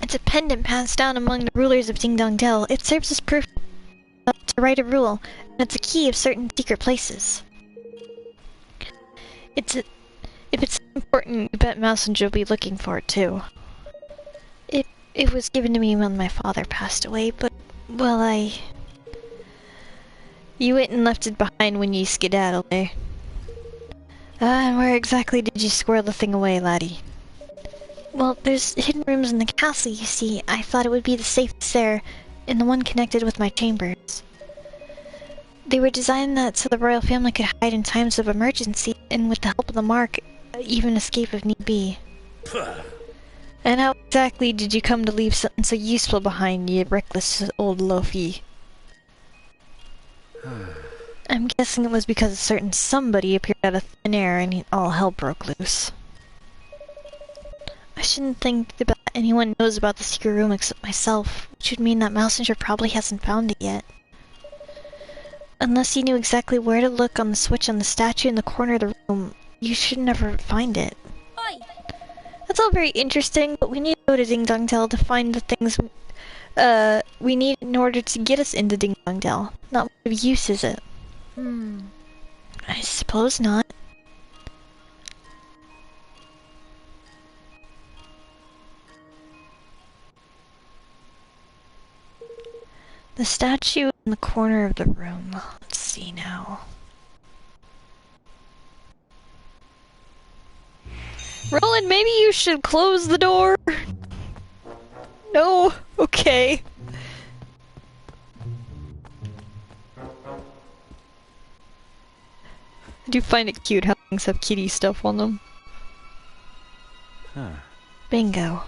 It's a pendant passed down among the rulers of Ding Dong Dell. It serves as proof to write a rule, and it's a key of certain secret places. If it's important, you bet Mouse and Joe will be looking for it too. It was given to me when my father passed away, but, well, you went and left it behind when you skedaddled, eh? And where exactly did you squirrel the thing away, laddie? Well, there's hidden rooms in the castle, you see. I thought it would be the safest there, and the one connected with my chambers. They were designed that so the royal family could hide in times of emergency, and with the help of the Mark, even escape if need be. And how exactly did you come to leave something so useful behind, you reckless old loafy? I'm guessing it was because a certain somebody appeared out of thin air and all hell broke loose. I shouldn't think that anyone knows about the secret room except myself, which would mean that Mousinger probably hasn't found it yet. Unless you knew exactly where to look on the switch on the statue in the corner of the room, you should never find it. Oi! That's all very interesting, but we need to go to Ding Dong Dell to find the things we need in order to get us into Ding Dong Dell. Not what use is it? I suppose not. The statue in the corner of the room. Let's see now. Roland, maybe you should close the door. No? Okay. I do find it cute how things have kitty stuff on them. Huh. Bingo.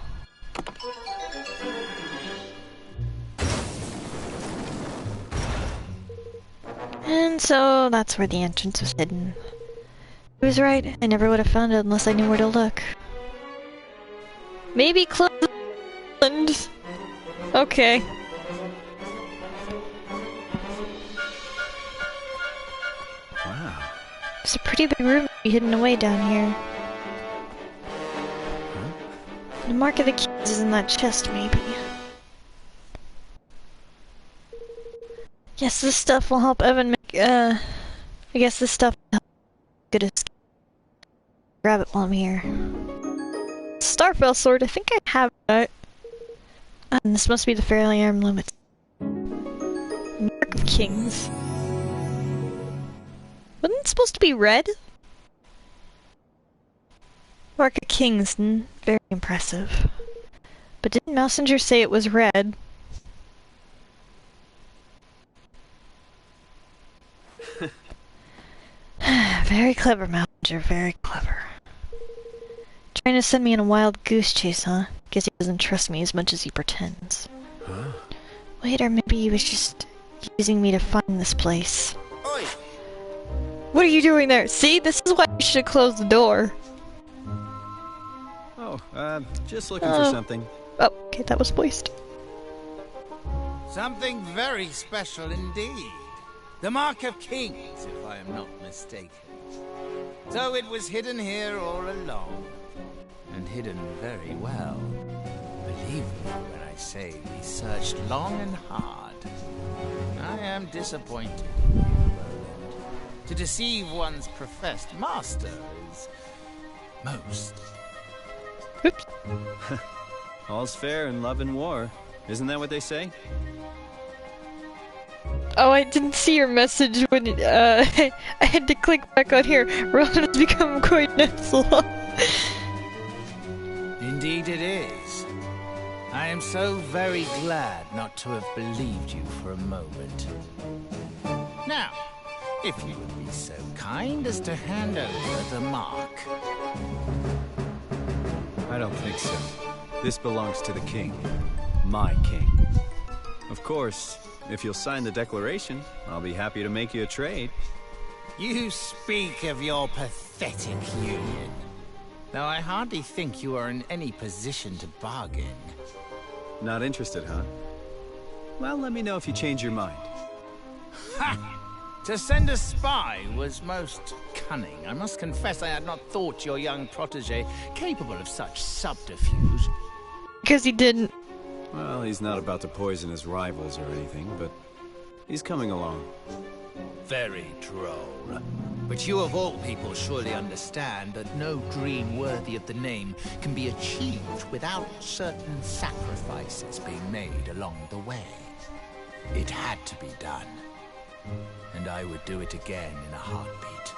And so that's where the entrance was hidden. He was right, I never would have found it unless I knew where to look. Maybe close the ROLAND. Okay. Wow. It's a pretty big room to be hidden away down here. Huh? The Mark of the Kings is in that chest, maybe. Yes, this stuff will help Evan make, I guess this stuff will help good escape. Grab it while I'm here. Starfell sword, I think I have it. And this must be the Fairly Arm Limit. Mark of Kings. Wasn't it supposed to be red? Mark of Kings, very impressive. But didn't Messenger say it was red? Very clever, Messenger, very clever. Trying to send me on a wild goose chase, huh? Guess he doesn't trust me as much as he pretends. Huh? Wait, or maybe he was just using me to find this place. Oi! What are you doing there? See, this is why you should close the door. Oh, just looking for something. Oh, okay, that was voiced. Something very special indeed. The Mark of Kings, if I am not mistaken. So it was hidden here all along. And hidden very well. Believe me when I say we searched long and hard. I am disappointed in you, Roland. To deceive one's professed master is most. Oops. All's fair in love and war. Isn't that what they say? Oh, I didn't see your message when I had to click back on here. Roland has become quite nonchalant. Indeed it is. I am so very glad not to have believed you for a moment. Now, if you would be so kind as to hand over the mark. I don't think so. This belongs to the king. My king. Of course, if you'll sign the declaration, I'll be happy to make you a trade. You speak of your pathetic union. Though I hardly think you are in any position to bargain. Not interested, huh? Well, let me know if you change your mind. Ha! To send a spy was most cunning. I must confess I had not thought your young protege capable of such subterfuge. Because he didn't. Well, he's not about to poison his rivals or anything, but he's coming along. Very droll. But you of all people surely understand that no dream worthy of the name can be achieved without certain sacrifices being made along the way. It had to be done. And I would do it again in a heartbeat.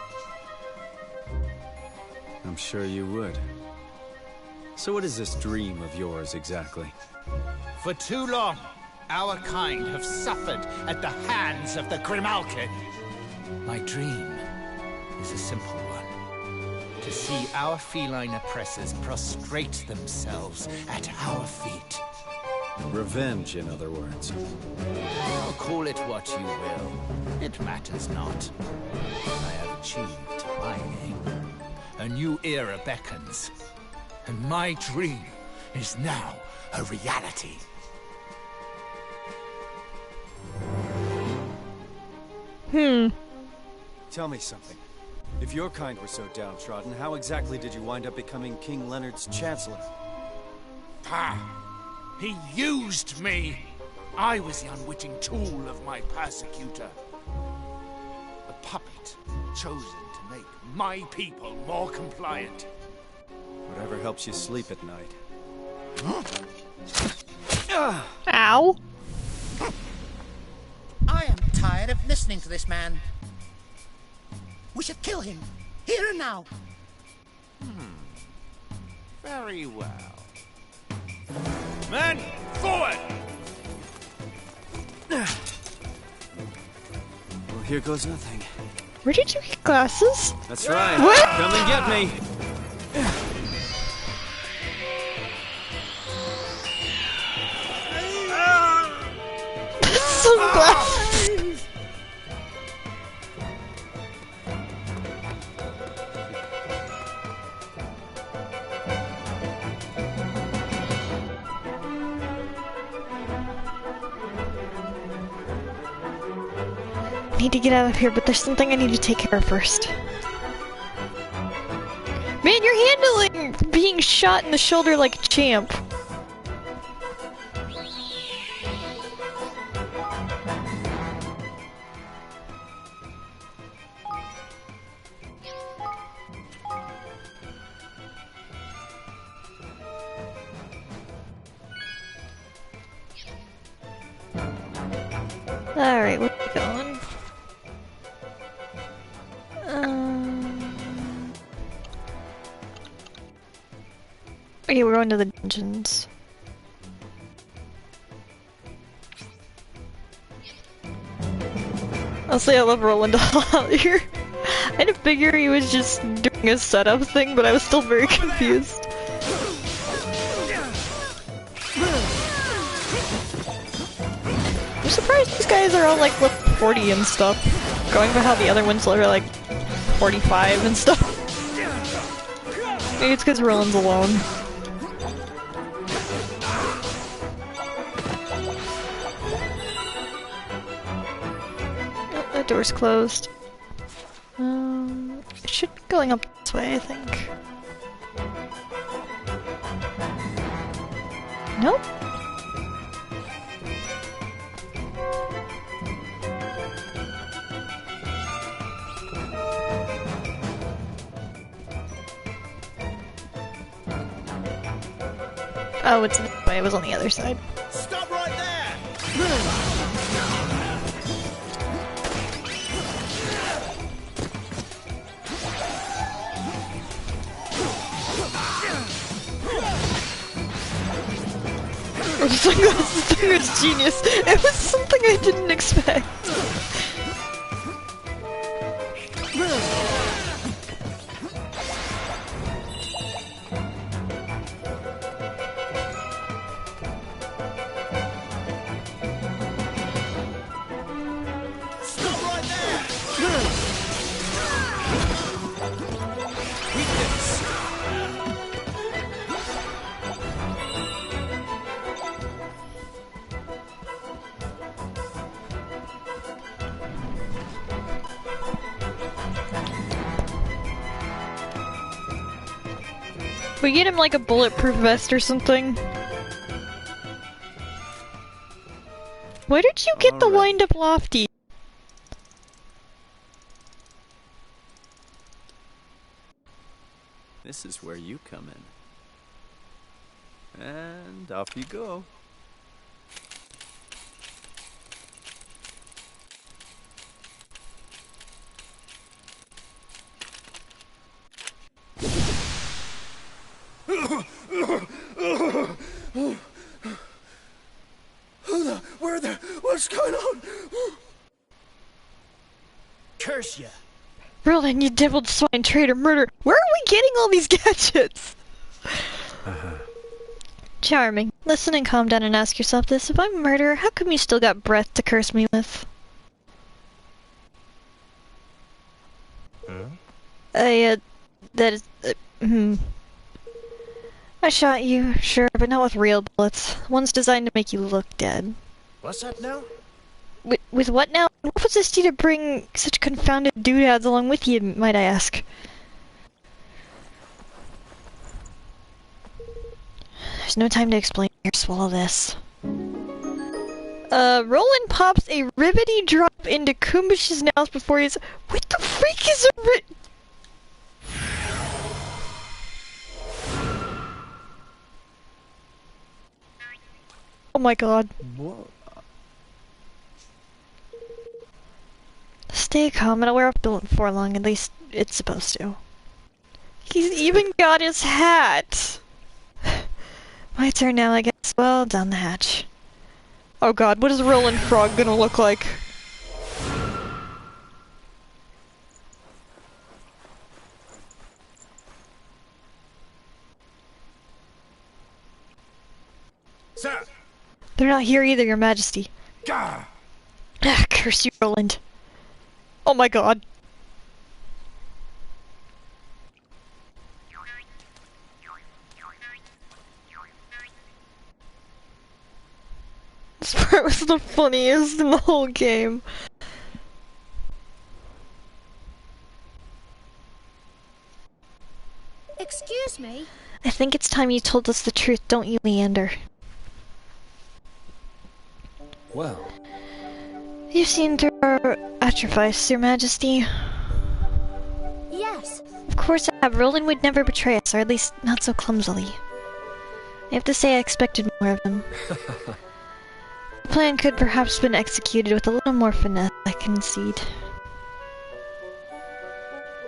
I'm sure you would. So what is this dream of yours exactly? For too long, our kind have suffered at the hands of the Grimalkin. My dream is a simple one. To see our feline oppressors prostrate themselves at our feet. Revenge, in other words. Oh, call it what you will. It matters not. I have achieved my aim. A new era beckons. And my dream is now a reality. Tell me something. If your kind were so downtrodden, how exactly did you wind up becoming King Leonard's chancellor? Pah! He used me! I was the unwitting tool of my persecutor. A puppet chosen to make my people more compliant. Whatever helps you sleep at night. Ow. I am tired of listening to this man. We should kill him, here and now. Very well. Men, forward! Well, here goes nothing. Where did you get glasses? That's right. What? Come and get me. Sunglasses. I need to get out of here, but there's something I need to take care of first. Man, you're handling being shot in the shoulder like a champ. Alright, where are we going? Okay, we're going to the dungeons. Honestly, I love Roland a lot here. I didn't figure he was just doing a setup thing, but I was still very confused. I'm surprised these guys are all like level 40 and stuff. Going by how the other ones are like 45 and stuff. Maybe it's because Roland's alone. Oh, that door's closed. It should be going up this way, I think. Nope. Oh, it's this way. It was on the other side. Stop right there! This thing was genius. It was something I didn't expect. Stop right there! We get him like a bulletproof vest or something. Where did you get the wind-up lofty? This is where you come in. And off you go. What's going on? Curse ya! Roland, you deviled swine, traitor, murder! Where are we getting all these gadgets? Charming. Listen and calm down and ask yourself this. If I'm a murderer, how come you still got breath to curse me with? That is... I shot you, sure, but not with real bullets. One's designed to make you look dead. What's that now? With what now? What possessed you to bring such confounded doodads along with you, might I ask? There's no time to explain. Here, swallow this. Roland pops a ribbity drop into Kumbish's nose before he's... What the freak is a Oh my god. What? Stay calm, it'll wear off before long, at least it's supposed to. He's even got his hat! My turn now, I guess. Well, down the hatch. Oh god, what is Roland Frog gonna look like? Sir! They're not here either, Your Majesty. Gah! Ah, curse you, Roland. Oh my god. This part was the funniest in the whole game. Excuse me? I think it's time you told us the truth, don't you, Leander? Well, You've seen through our artifice, Your Majesty. Yes. Of course I have. Roland would never betray us, or at least not so clumsily. I have to say I expected more of him. The plan could perhaps have been executed with a little more finesse, I concede.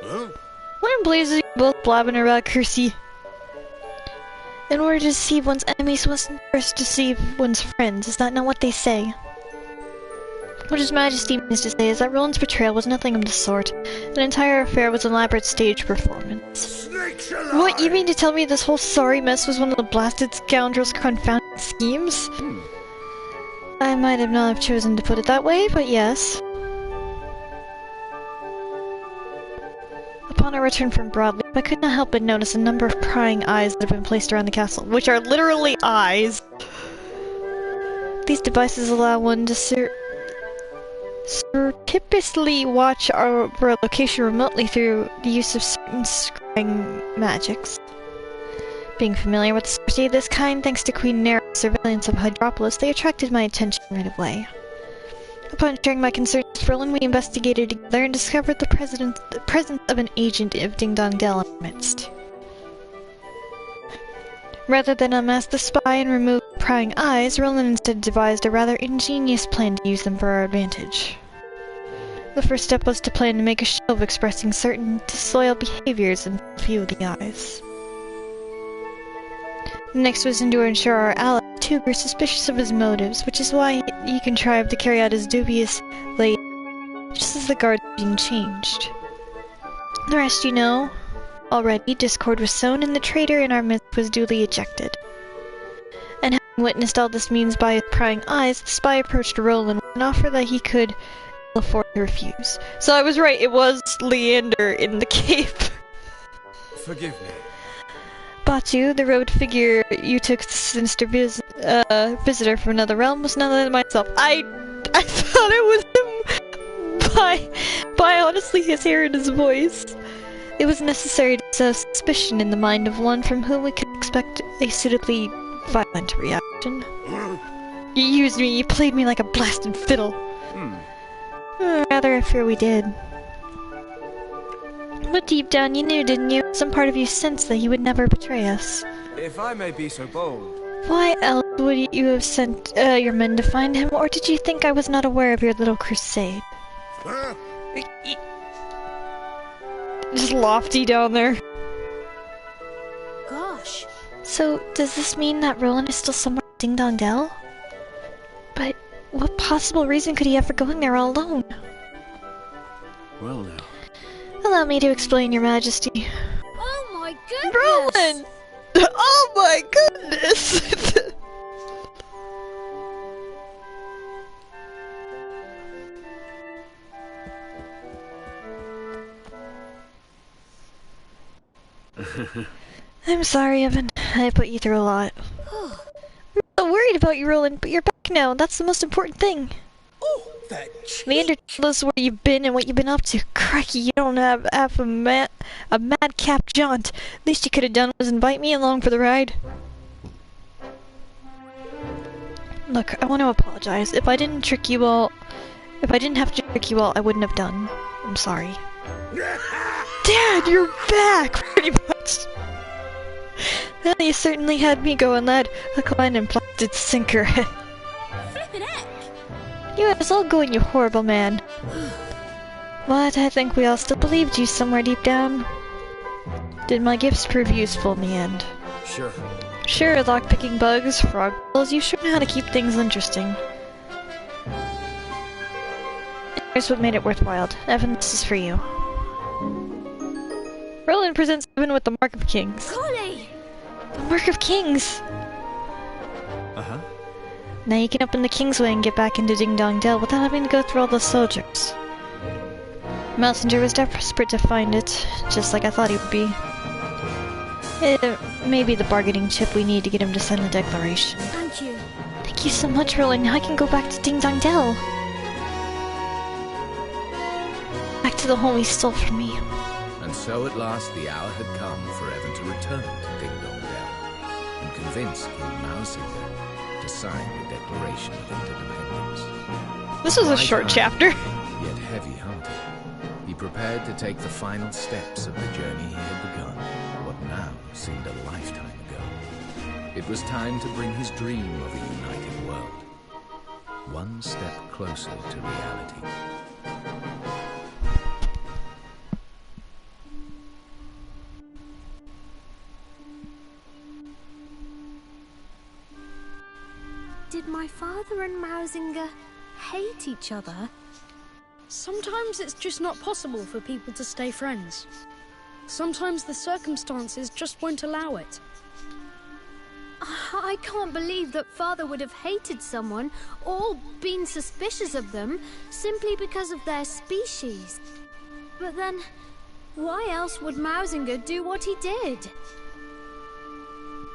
Huh? What in blazes are you both blabbing about, Kersey? In order to deceive one's enemies, one must first deceive one's friends. Is that not what they say? What His Majesty means to say is that Roland's betrayal was nothing of the sort. The entire affair was an elaborate stage performance. What, you mean to tell me this whole sorry mess was one of the blasted scoundrel's confounded schemes? I might have not have chosen to put it that way, but yes. Upon our return from Broadleaf, I could not help but notice a number of prying eyes that have been placed around the castle, which are literally eyes. These devices allow one to surreptitiously watch our location remotely through the use of certain scrying magics. Being familiar with sorcery of this kind, thanks to Queen Nera's surveillance of Hydropolis, they attracted my attention right away. Upon sharing my concerns with Roland, we investigated together and discovered the presence of an agent of Ding Dong Dell in our midst. Rather than unmask the spy and remove prying eyes, Roland instead devised a rather ingenious plan to use them for our advantage. The first step was to plan to make a show of expressing certain disloyal behaviors in a few of the eyes. The next was to ensure our ally, too, were suspicious of his motives, which is why he contrived to carry out his dubious late just as the guards were being changed. The rest you know. Already, discord was sown, and the traitor in our midst was duly ejected. And having witnessed all this means by his prying eyes, the spy approached Roland with an offer that he could ill afford to refuse. So I was right, it was Leander in the cape. Forgive me. Batu, the robed figure you took the sinister visitor from another realm, was none other than myself. I thought it was him by honestly his hair and his voice. It was necessary to sow suspicion in the mind of one from whom we could expect a suitably violent reaction. You used me, you played me like a blasted fiddle. Rather, I fear we did. But deep down you knew, didn't you? Some part of you sensed that he would never betray us. If I may be so bold. Why else would you have sent your men to find him, or did you think I was not aware of your little crusade? Just lofty down there. Gosh. So, does this mean that Roland is still somewhere in Ding Dong Dell? But what possible reason could he have for going there all alone? Well now. Allow me to explain, Your Majesty. Oh my goodness! Roland! Oh my goodness! I'm sorry, Evan. I put you through a lot. I'm so worried about you, Roland, but you're back now. That's the most important thing. Oh, that Leander told us where you've been and what you've been up to. Crikey, you don't have half a madcap jaunt. Least you could have done was invite me along for the ride. Look, I want to apologize. If I didn't have to trick you all, I wouldn't have done. I'm sorry. Dad, you're back, pretty much. Well, you certainly had me going, lad. Hook, line, and plastic sinker. Flippin' heck! You had us all going, you horrible man. But I think we all still believed you somewhere deep down. Did my gifts prove useful in the end? Sure. Sure, lockpicking bugs, frog pills, you sure know how to keep things interesting. Here's what made it worthwhile. Evan, this is for you. Roland presents Evan with the Mark of Kings. Golly! The Mark of Kings! Uh-huh. Now you can open the Kingsway and get back into Ding Dong Dell without having to go through all the soldiers. Messenger was desperate to find it, just like I thought he would be. It may be the bargaining chip we need to get him to sign the declaration. Thank you. Thank you so much, Roland. Now I can go back to Ding Dong Dell. Back to the home he stole from me. And so at last the hour had come for Evan to return to Ding Dong Dell and convince King Mao Zedong to sign the Declaration of Interdependence. This was a short chapter. Yet heavy-hearted, he prepared to take the final steps of the journey he had begun, what now seemed a lifetime ago. It was time to bring his dream of a united world one step closer to reality. Did my father and Mausinger hate each other? Sometimes it's just not possible for people to stay friends. Sometimes the circumstances just won't allow it. I can't believe that father would have hated someone or been suspicious of them simply because of their species. But then, why else would Mausinger do what he did?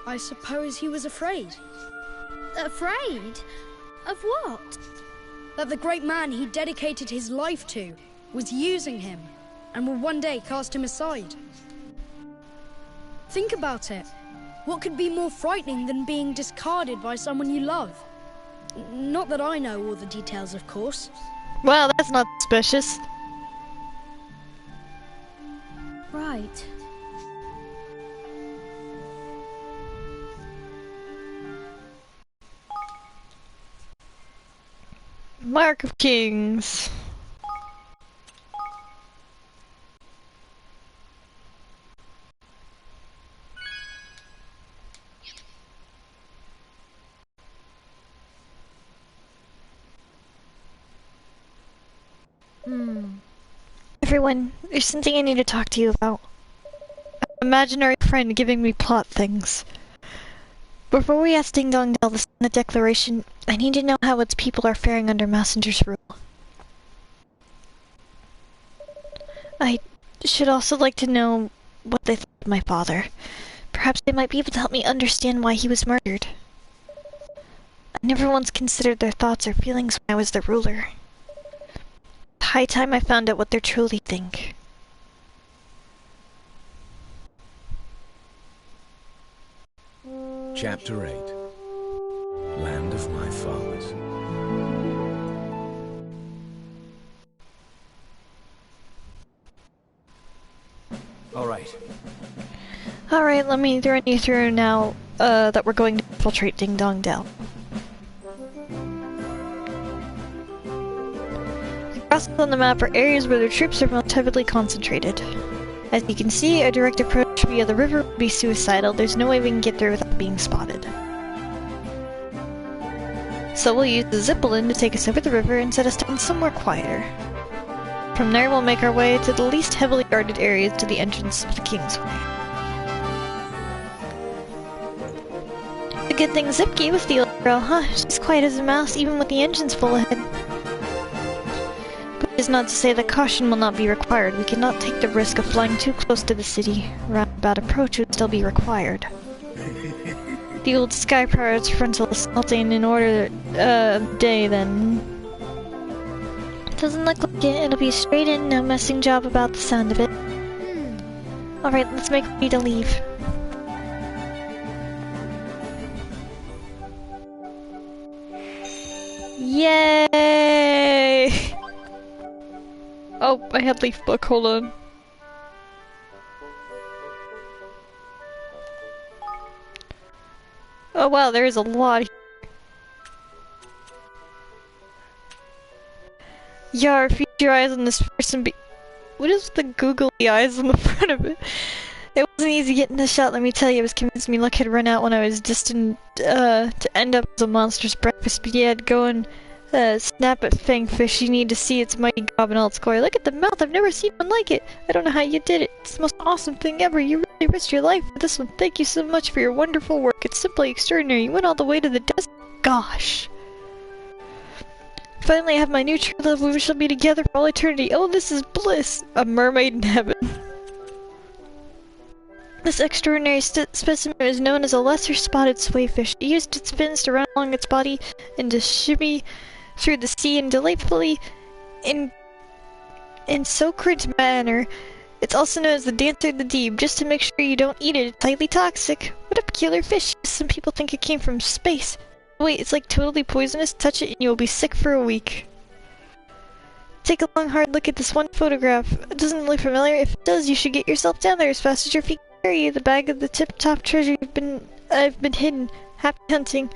I suppose he was afraid. Afraid? Of what? That the great man he dedicated his life to was using him and will one day cast him aside. Think about it. What could be more frightening than being discarded by someone you love? Not that I know all the details, of course. Well, that's not suspicious. Right. Mark of Kings. Everyone, there's something I need to talk to you about. An imaginary friend giving me plot things. Before we ask Ding Dong Dell to sign the declaration, I need to know how its people are faring under Messenger's rule. I should also like to know what they thought of my father. Perhaps they might be able to help me understand why he was murdered. I never once considered their thoughts or feelings when I was the ruler. It's high time I found out what they truly think. Chapter 8. Land of My Fathers. Alright, let me run you through now that we're going to infiltrate Ding Dong Dell. The crosses on the map are areas where the troops are most heavily concentrated. As you can see, a direct approach via the river would be suicidal. There's no way we can get there without being spotted. So we'll use the Zippelin to take us over the river and set us down somewhere quieter. From there we'll make our way to the least heavily guarded areas to the entrance of the Kingsway. The good thing Zipki was the old girl, huh? She's quiet as a mouse even with the engines full ahead. But it is not to say that caution will not be required. We cannot take the risk of flying too close to the city. Roundabout approach would still be required. The old Sky Pirates frontal assaulting in order day then. Doesn't look like it. It'll be straight in, no messing job about the sound of it. Alright, let's make ready to leave. Yay! Oh, I had leaf book, hold on. Oh wow, there is a lot here. Yar, feed your eyes on this person be- What is the googly eyes on the front of it? It wasn't easy getting the shot, let me tell you. It was convinced me luck had run out when I was destined to end up as a monster's breakfast. But yeah, go and snap at Fangfish. You need to see its mighty gob in all its glory. Look at the mouth, I've never seen one like it. I don't know how you did it. It's the most awesome thing ever. You really risked your life for this one. Thank you so much for your wonderful work. It's simply extraordinary. You went all the way to the desert. Gosh. Finally, I have my new true love. We shall be together for all eternity. Oh, this is bliss. A mermaid in heaven. This extraordinary specimen is known as a lesser spotted swayfish. It used its fins to run along its body and to shimmy through the sea in delightfully in so crude manner. It's also known as the dancer of the deep. Just to make sure you don't eat it, it's highly toxic. What a peculiar fish. Some people think it came from space. Wait, it's like totally poisonous. Touch it and you will be sick for a week. Take a long hard look at this one photograph. It doesn't look familiar. If it does, you should get yourself down there as fast as your feet can carry you. The bag of the tip-top treasure I've been hidden. Happy hunting.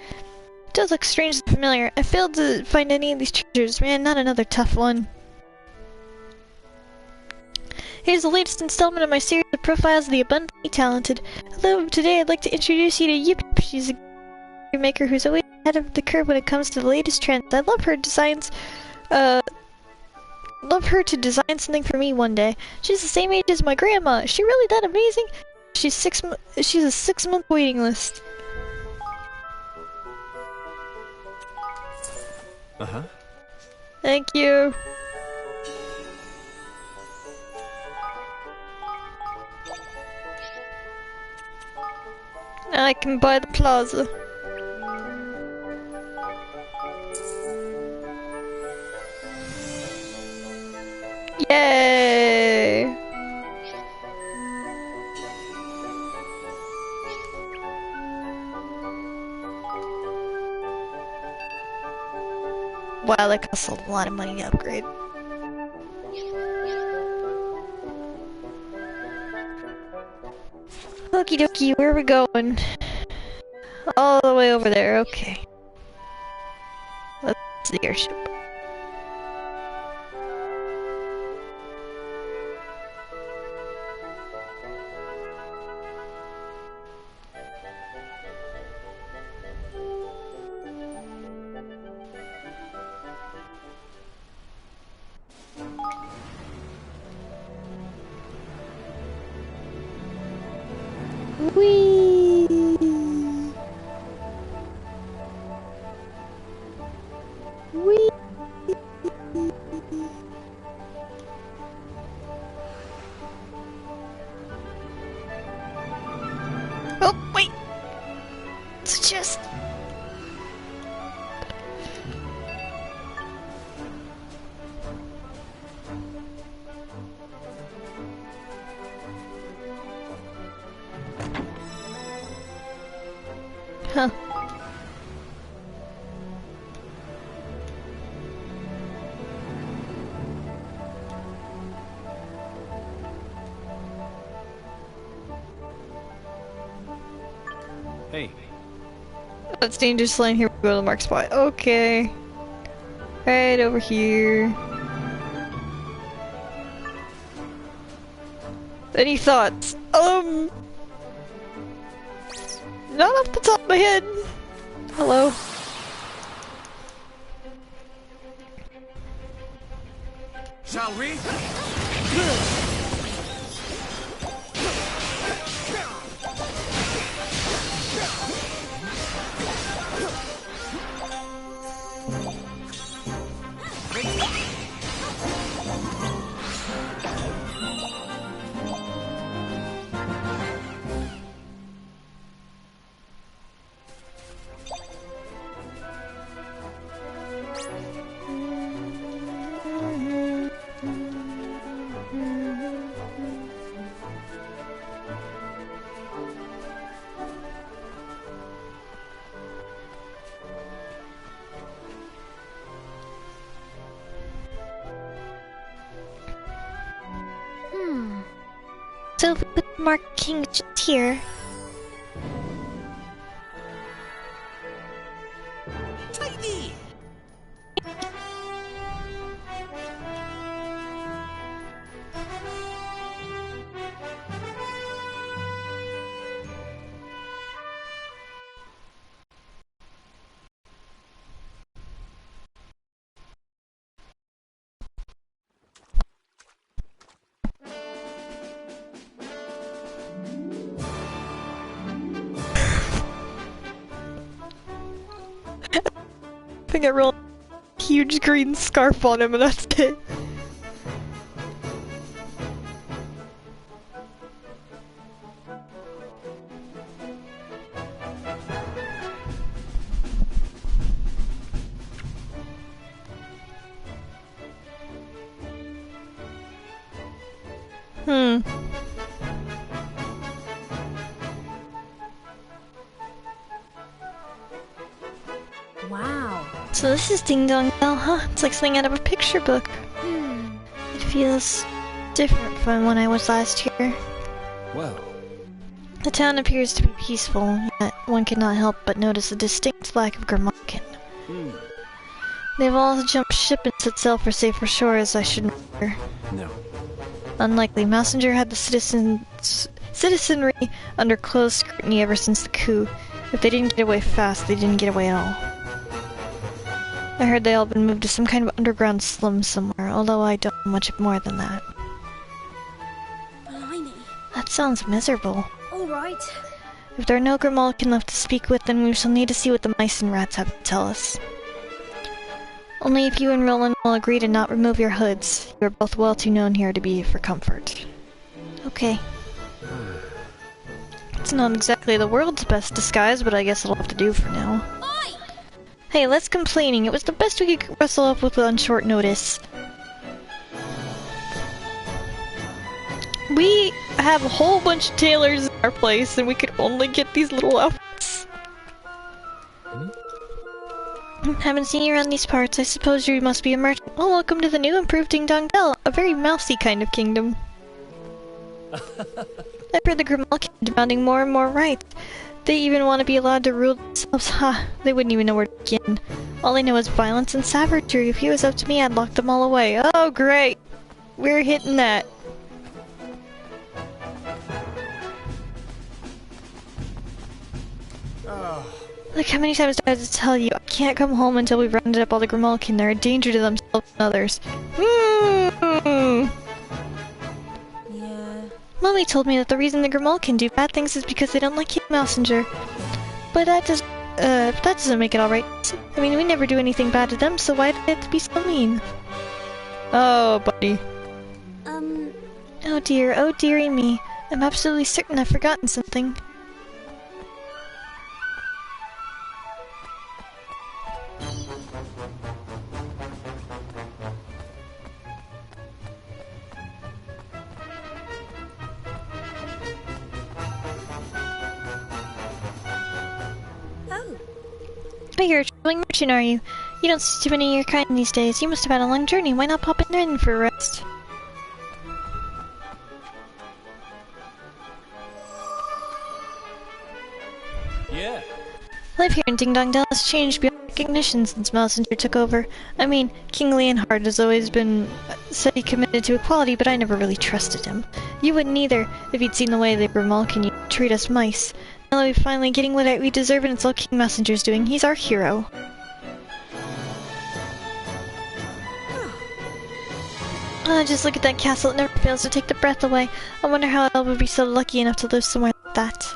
It does look strangely familiar. I failed to find any of these treasures. Man, not another tough one. Here's the latest installment of my series of profiles of the abundantly talented. Hello, today I'd like to introduce you to Yip. She's a maker who's always ahead of the curve when it comes to the latest trends. I'd love her designs, love her to design something for me one day. She's the same age as my grandma. Is she really that amazing? She's she's a 6-month waiting list. Uh-huh. Thank you. Now I can buy the plaza. Yay! Wow, that costs a lot of money to upgrade. Okie dokie, where are we going? All the way over there, okay. That's the airship. Whee! Whee! Oh, wait! It's just... Huh. Hey. That's dangerous line here. We go to the mark spot. Okay. Right over here. Any thoughts? Not off the top of my head. Hello. Shall we? So the Mark King just here. Tiny! I think I rolled a huge green scarf on him and that's it. Wow. So this is Ding Dong Bell, huh? It's like something out of a picture book. It feels different from when I was last here. Well, The town appears to be peaceful, yet one cannot help but notice a distinct lack of They've all jumped ship and set sail for safer shores, I shouldn't wonder. No. Unlikely. Messenger had the citizenry under close scrutiny ever since the coup. If they didn't get away fast, they didn't get away at all. I heard they all been moved to some kind of underground slum somewhere, although I don't know much more than that. Blimey. That sounds miserable. All right. If there are no Grimalkin left to speak with, then we shall need to see what the mice and rats have to tell us. Only if you and Roland will agree to not remove your hoods. You are both well too known here to be for comfort. Okay. It's not exactly the world's best disguise, but I guess it'll have to do for now. Oi! Hey, less complaining. It was the best we could wrestle up with on short notice. We have a whole bunch of tailors in our place, and we could only get these little outfits. Haven't seen you around these parts. I suppose you must be a merchant. Well, welcome to the new improved Ding Dong Dell, a very mousy kind of kingdom. I've heard the Grimalkin demanding more and more rights. They even want to be allowed to rule themselves. Ha! They wouldn't even know where to begin. All they know is violence and savagery. If it was up to me, I'd lock them all away. Oh, great! We're hitting that. Look how many times do I have to tell you, I can't come home until we've rounded up all the Grimalkin. They're a danger to themselves and others. Yeah. Mommy told me that the reason the Grimalkin do bad things is because they don't like King Messenger. But that doesn't make it alright. I mean, we never do anything bad to them, so why do they have to be so mean? Oh, buddy. Oh dearie me. I'm absolutely certain I've forgotten something. Oh, you're a traveling merchant, are you? You don't see too many of your kind these days. You must have had a long journey. Why not pop in for a rest? Yeah. Life here in Ding Dong Dell has changed beyond recognition since Messenger took over. I mean, King Leonhard has always said he committed to equality, but I never really trusted him. You wouldn't either, if you'd seen the way the Grimalkin treat us mice. Now that we're finally getting what we deserve, and it's all King Messenger's doing. He's our hero. Just look at that castle. It never fails to take the breath away. I wonder how I would be so lucky enough to live somewhere like that.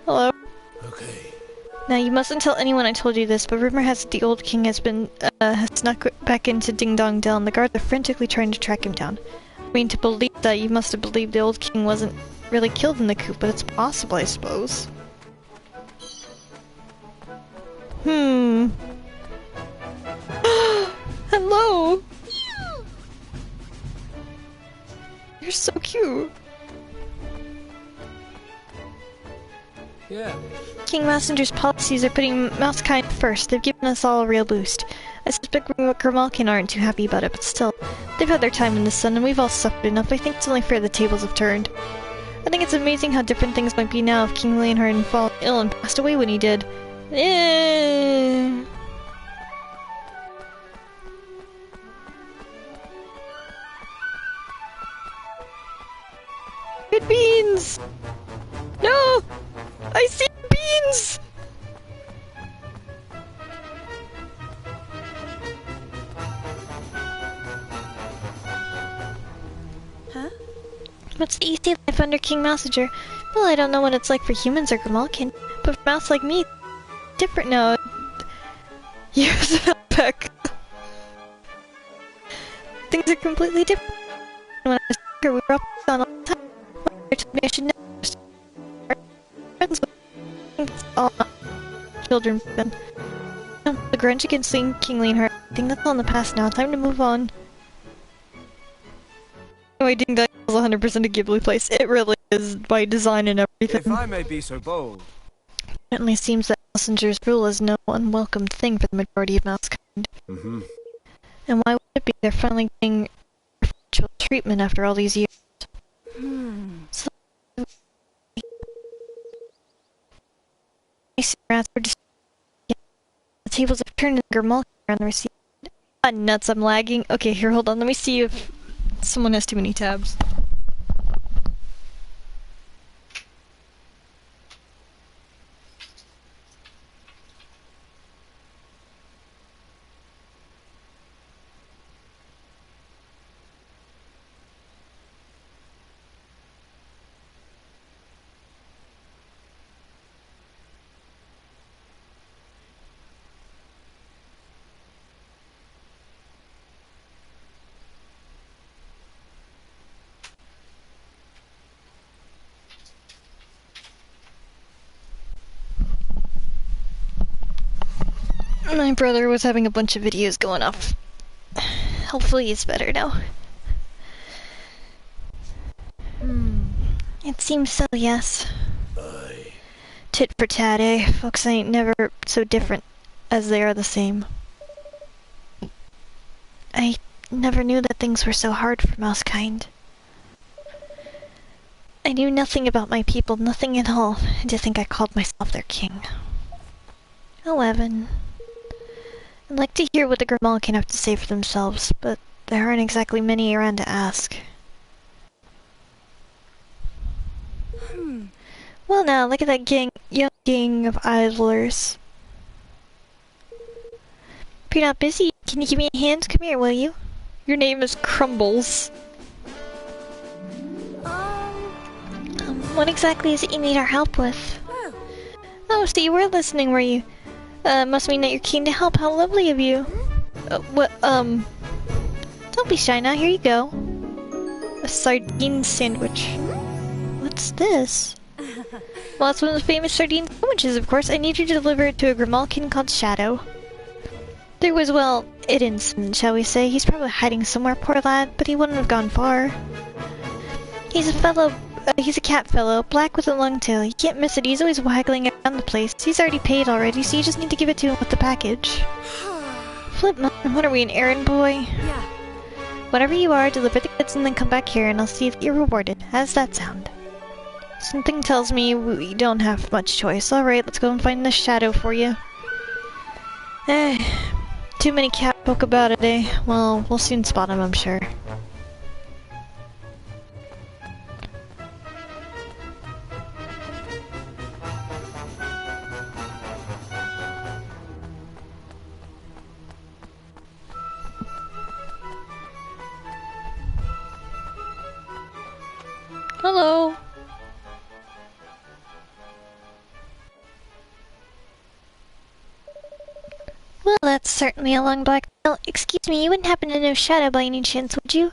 Hello? Okay. Now, you mustn't tell anyone I told you this, but rumor has it the old king has snuck back into Ding Dong Dell, and the guards are frantically trying to track him down. I mean, to believe that, you must have believed the old king wasn't really killed in the coup, but it's possible, I suppose. Hello! You're so cute. Yeah. King Messenger's policies are putting Mousekind first. They've given us all a real boost. I suspect Grimalkin aren't too happy about it, but still. They've had their time in the sun, and we've all suffered enough. I think it's only fair the tables have turned. I think it's amazing how different things might be now if King Leonhard hadn't fallen ill and passed away when he did. Good beans! No! I see beans! Huh? What's the easy life under King Messenger? Well, I don't know what it's like for humans or Grimalkin, but for mouse like me, different now. Years of Peck. Things are completely different. When I was younger, we were up on all the time. My mother told me I should never start friends with all children. The grudge against King Leonhard. I think that's all in the past now. Time to move on. Anyway, Ding Dong is 100% a Ghibli place. It really is, by design and everything. If I may be so bold. It certainly seems that Messenger's rule is no unwelcome thing for the majority of Mousekind. And why would it be? They're finally getting preferential treatment after all these years. So, rats were tables have turned and Grimalkin are on the receiving end. Ah, nuts, I'm lagging. Okay, here, hold on. Let me see if someone has too many tabs. My brother was having a bunch of videos going off. Hopefully he's better now. It seems so, yes. Tit for tat, eh? Folks ain't never so different as they are the same. I never knew that things were so hard for Mousekind. I knew nothing about my people, nothing at all, and to think I called myself their king. 11. I'd like to hear what the Grimalkin have to say for themselves, but there aren't exactly many around to ask. Well now, look at that young gang of idlers. If you're not busy, can you give me a hand? Come here, will you? Your name is Crumbles. What exactly is it you need our help with? Oh, so you were listening, were you? Must mean that you're keen to help. How lovely of you. Don't be shy now. Here you go. A sardine sandwich. What's this? Well, it's one of the famous sardine sandwiches, of course. I need you to deliver it to a Grimalkin called Shadow. There was, well, an incident, shall we say. He's probably hiding somewhere, poor lad, but he wouldn't have gone far. He's a cat fellow, black with a long tail. You can't miss it, he's always waggling around the place. He's already paid already, so you just need to give it to him with the package. Flip, what are we, an errand boy? Yeah. Whatever you are, deliver the goods and then come back here and I'll see if you're rewarded. How does that sound? Something tells me we don't have much choice. Alright, let's go and find the Shadow for you. Too many cat folk about it, eh? Well, we'll soon spot him, I'm sure. Hello. Well, that's certainly a long black tail. Excuse me, you wouldn't happen to know Shadow by any chance, would you?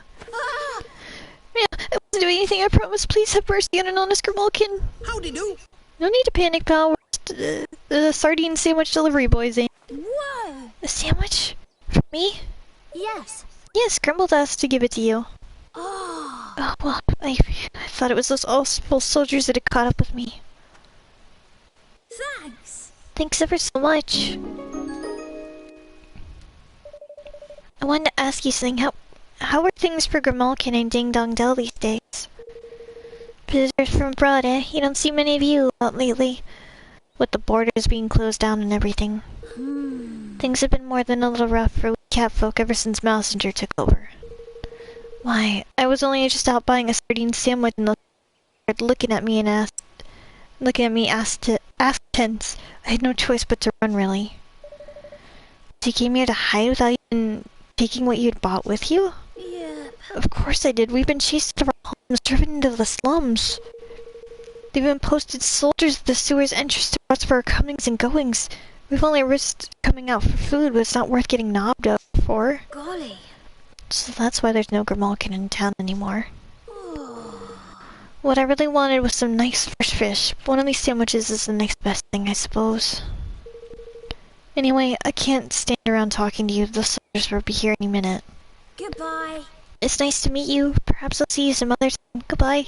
Yeah, I wasn't doing anything, I promise. Please have mercy on an honest Grimalkin. Howdy do. No need to panic, pal. We're just, the sardine sandwich delivery boys, eh? Whoa! A sandwich? For me? Yes. Yes, Grumbled asked to give it to you. Oh. Oh, well, I thought it was those awful soldiers that had caught up with me. Thanks. Thanks ever so much. I wanted to ask you something. How are things for Grimalkin and Ding Dong Dell these days? Visitors from abroad, eh? You don't see many of you out lately. With the borders being closed down and everything. Things have been more than a little rough for we catfolk ever since Mousinger took over. Why, I was only just out buying a sardine sandwich and they started looking at me asked tense. I had no choice but to run, really. So you came here to hide without even taking what you'd bought with you? Yeah. Of course I did. We've been chased out of our homes, driven into the slums. They've been posted soldiers at the sewer's entrance to watch for our comings and goings. We've only risked coming out for food, but it's not worth getting knobbed up for. Golly. So that's why there's no Grimalkin in town anymore. What I really wanted was some nice fresh fish. One of these sandwiches is the next best thing, I suppose. Anyway, I can't stand around talking to you. The soldiers will be here any minute. Goodbye. It's nice to meet you. Perhaps I'll see you some other time. Goodbye.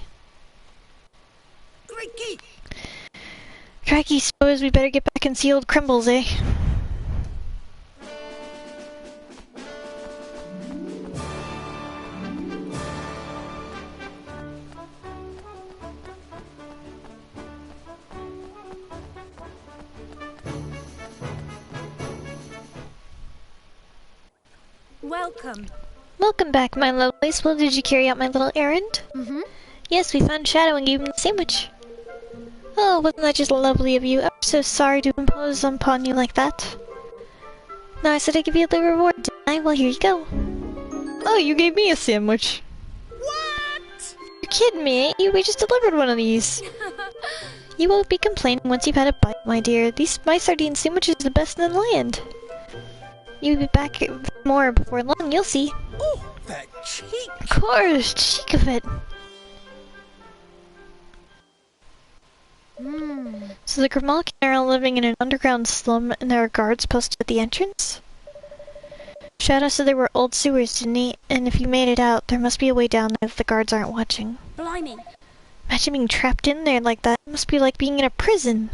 Crikey! Crikey, suppose we better get back and see old Crumbles, eh? Welcome. Welcome back, my lovelies. Well, did you carry out my little errand? Mm-hmm. Yes, we found Shadow and gave him the sandwich. Oh, wasn't that just lovely of you? I'm so sorry to impose upon you like that. No, I said I'd give you a little reward, didn't I? Well, here you go. Oh, you gave me a sandwich. What? You're kidding me, ain't you? We just delivered one of these. You won't be complaining once you've had a bite, my dear. My sardine sandwich is the best in the land. You'll be back for more before long, you'll see. Oh, that cheek! Of course, cheek of it. So the Grimalkin are living in an underground slum and there are guards posted at the entrance? Shadow said there were old sewers, didn't he? And if you made it out, there must be a way down there if the guards aren't watching. Blimey. Imagine being trapped in there like that. It must be like being in a prison.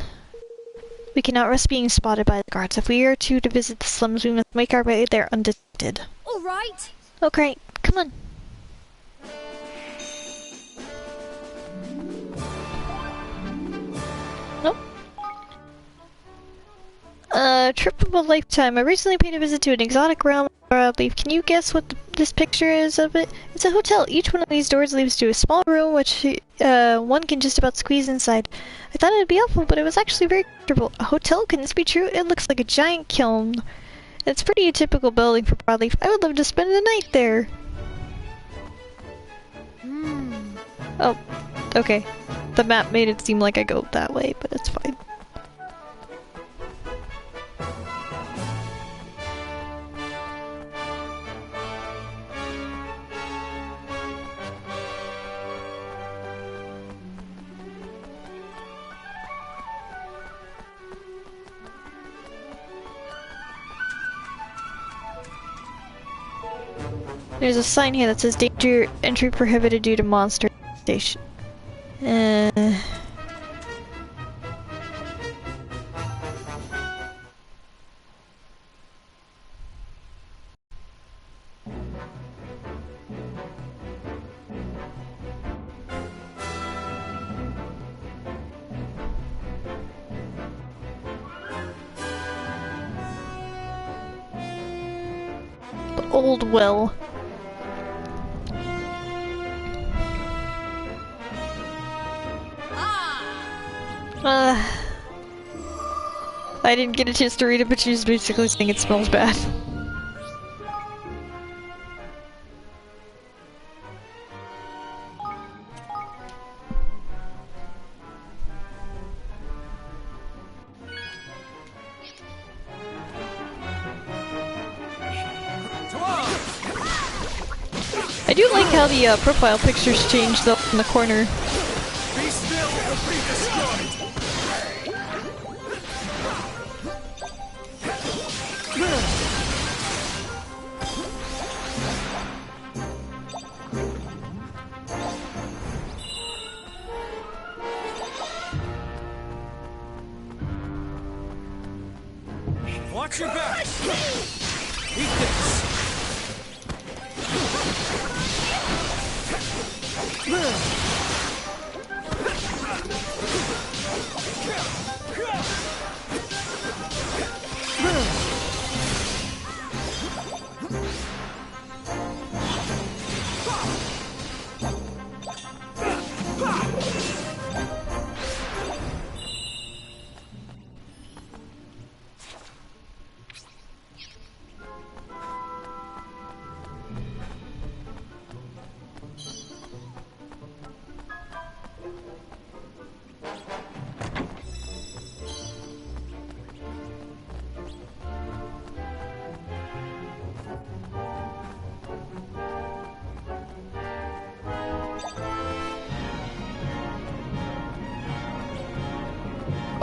We cannot risk being spotted by the guards. If we are to visit the slums, we must make our way there undetected. All right. Oh, great. Come on. Nope. Trip of a lifetime. I recently paid a visit to an exotic realm of wildlife. Can you guess what this picture is of it? It's a hotel. Each one of these doors leads to a small room which one can just about squeeze inside. I thought it would be awful, but it was actually very comfortable. A hotel? Can this be true? It looks like a giant kiln. It's pretty atypical building for broadleaf. I would love to spend the night there. Oh, okay. The map made it seem like I go that way, but it's fine. There's a sign here that says danger, entry prohibited due to monster station. The old well. I didn't get a chance to read it, but she was basically saying it smells bad. I do like how the profile pictures changed though in the corner. Be still or be destroyed! Watch your back! Eat this!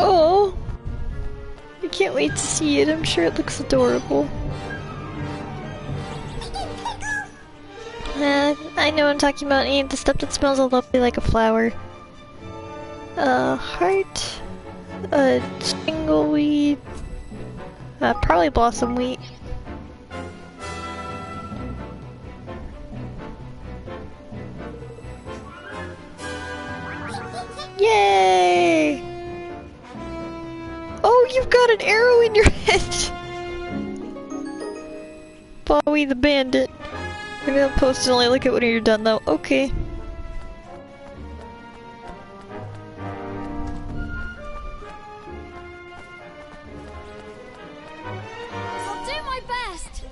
Oh, I can't wait to see it. I'm sure it looks adorable. I know I'm talking about the stuff that smells all lovely like a flower. Heart, jingleweed, probably blossom wheat. Yay! Oh, you've got an arrow in your head! Flowey the bandit. Maybe I'll post and only look at when you're done though. Okay. I'll do my best.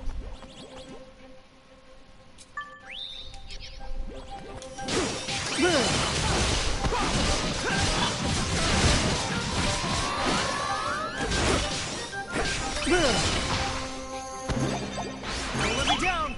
Don't let me down!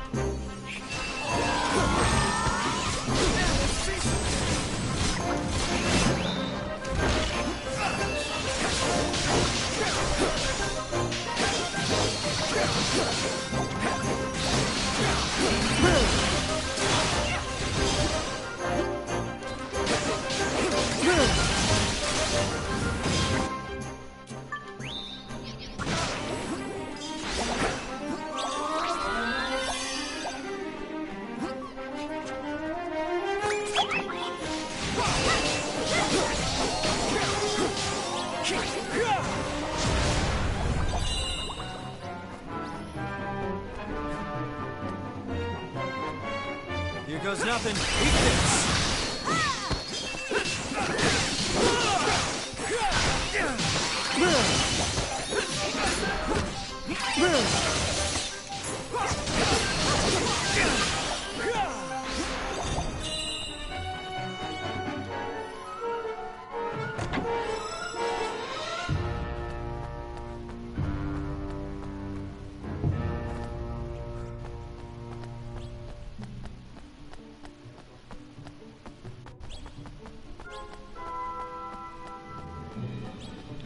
Here goes nothing. Eat this!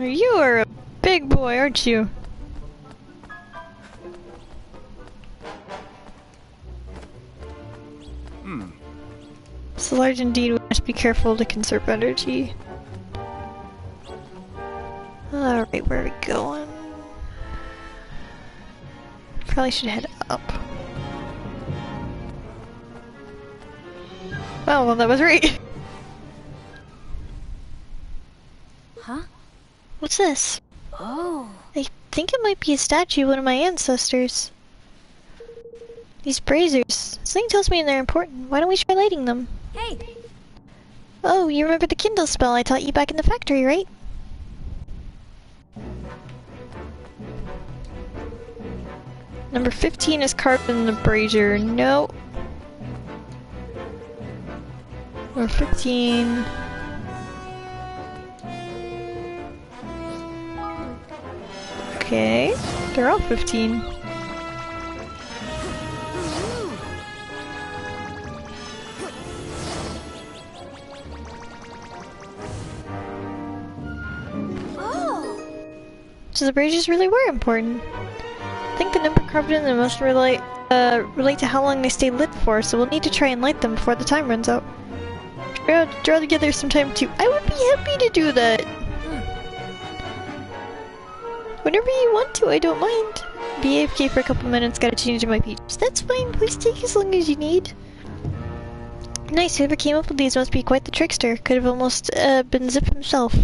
You are a big boy, aren't you? So large indeed, we must be careful to conserve energy. Alright, where are we going? Probably should head up. Oh, well that was right. Huh? What's this? Oh. I think it might be a statue of one of my ancestors. These braziers. Something tells me they're important. Why don't we try lighting them? Hey. Oh, you remember the Kindle spell I taught you back in the factory, right? Number 15 is carved in the brazier. No. Number 15. Okay, they're all 15. Oh. So the braziers really were important. I think the number carved in them must relate to how long they stay lit for, so we'll need to try and light them before the time runs out. Draw together some time too. I would be happy to do that. Whenever you want to, I don't mind. Be AFK for a couple minutes, gotta change my features. That's fine, please take as long as you need. Nice, whoever came up with these must be quite the trickster. Could have almost been Zip himself.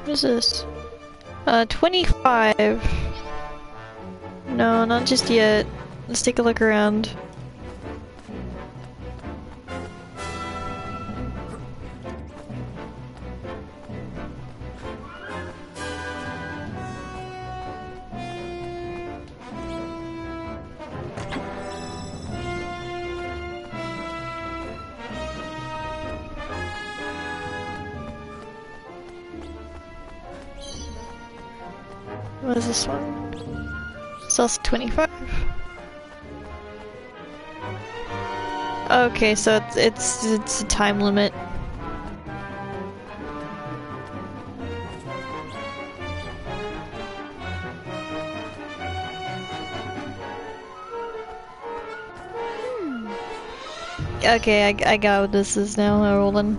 What is this? 25. No, not just yet. Let's take a look around. What is this one? It's also 25. Okay, so it's a time limit. Okay, I got what this is now, Roland.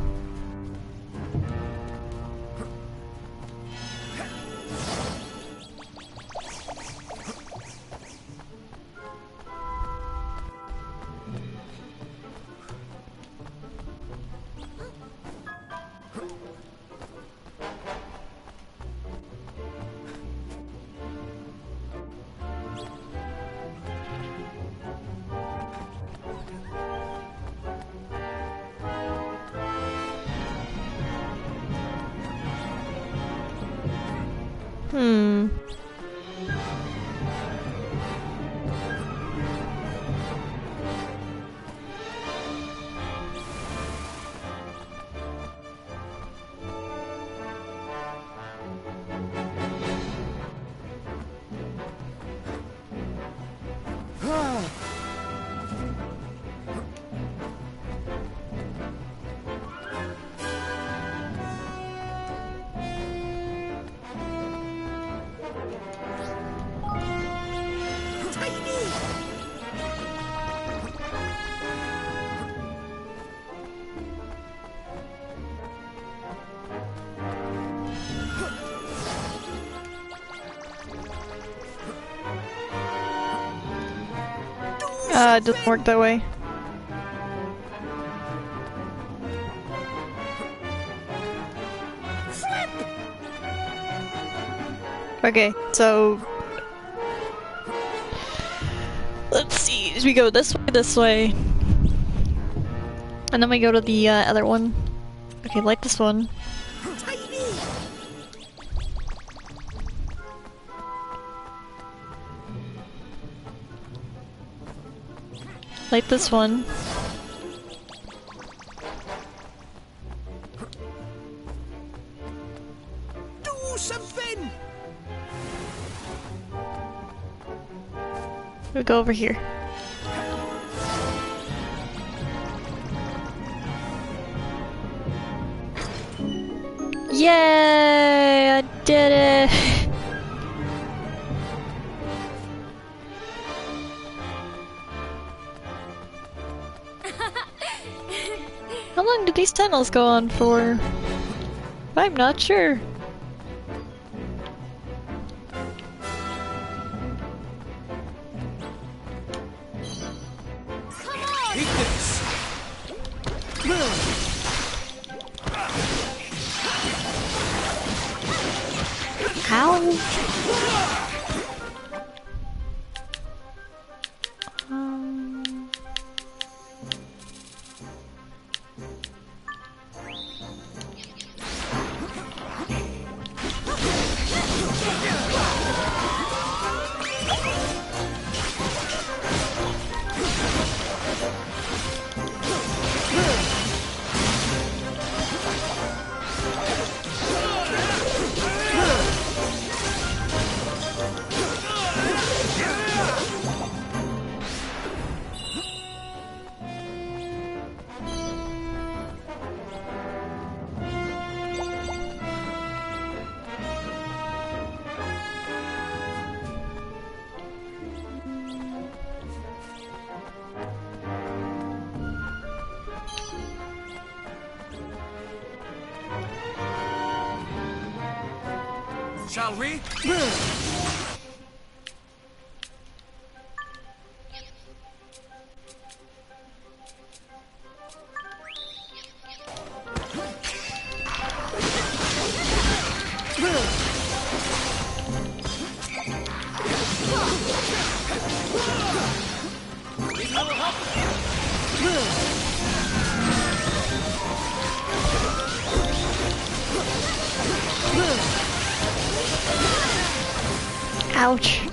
It doesn't work that way. Okay, so let's see. We go this way, and then we go to the other one. Okay, like this one. Like this one. Do something! We'll go over here. Yay! I did it! How long do these tunnels go on for? I'm not sure. Ow! Shall we? Ouch. Need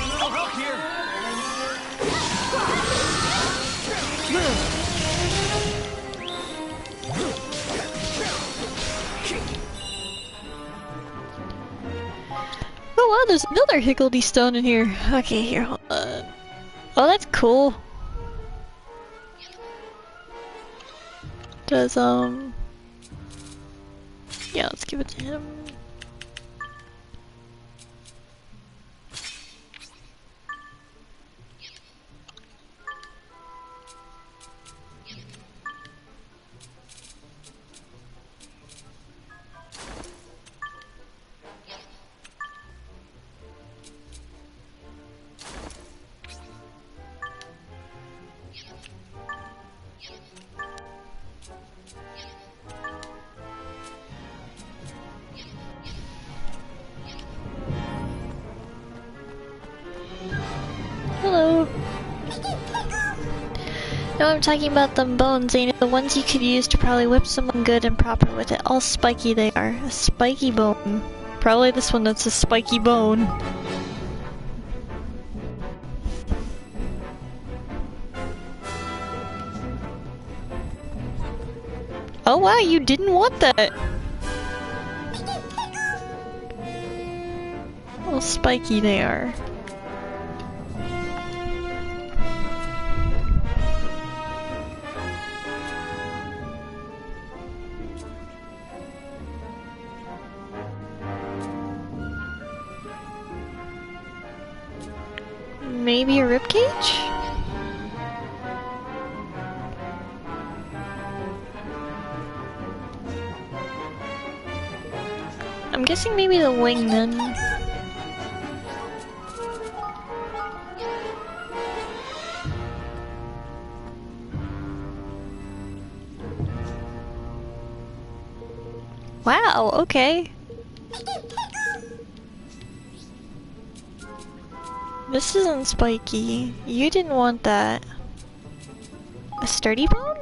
a little help here. there's another higgledy stone in here. Okay, here, hold on. Oh, that's cool. Does, yeah, let's give it to him. Hello. No, I'm talking about them bones, ain't it? The ones you could use to probably whip someone good and proper with it. All spiky they are. A spiky bone. Probably this one that's a spiky bone. Oh wow, you didn't want that! All spiky they are. Maybe a ribcage? I'm guessing maybe the wing then. Wow, okay. This isn't spiky. You didn't want that. A sturdy bone?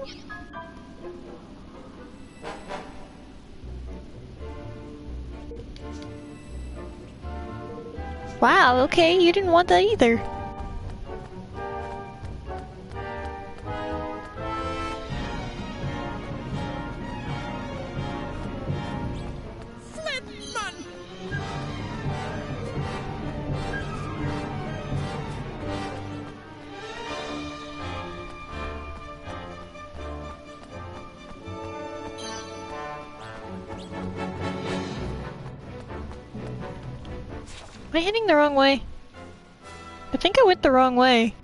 Wow, okay, you didn't want that either. Am I heading the wrong way? I think I went the wrong way.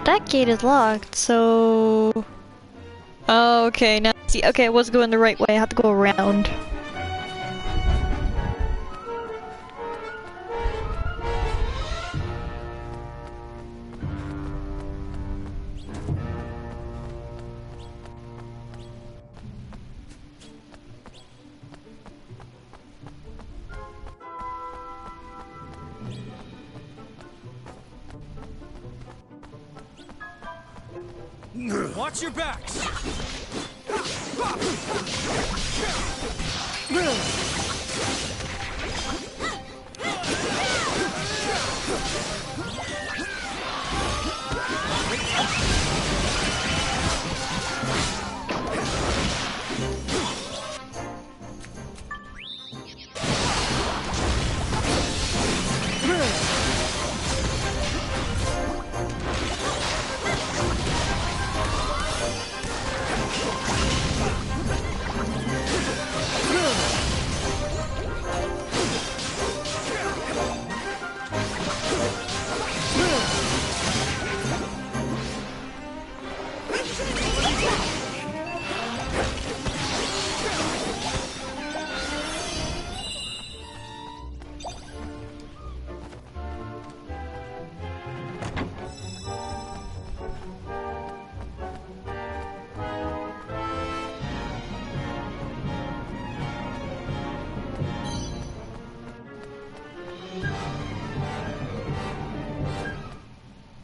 That gate is locked, so... Oh, okay, now see, okay, I was going the right way, I have to go around. Watch your backs!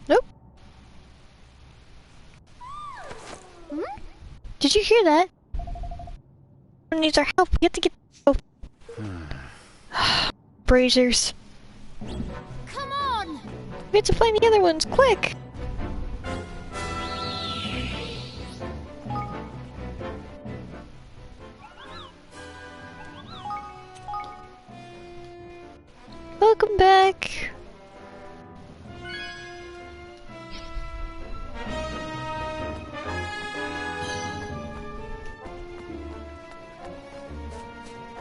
Nope. Hmm? Did you hear that? Someone needs our help. We have to get. Oh. Braziers. Come on! We have to find the other ones, quick! Welcome back!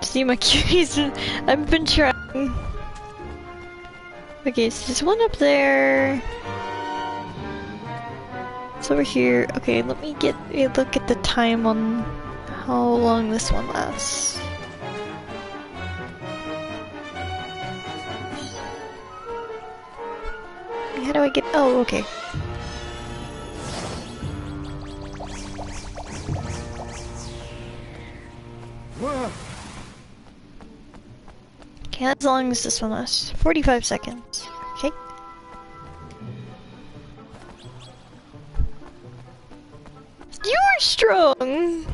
See my cuties, I've been trying. Okay, so there's one up there. It's over here. Okay, let me get a look at the time on how long this one lasts. How do I get? Oh, okay. Whoa. Okay, as long as this one lasts. 45 seconds. Okay. You're strong!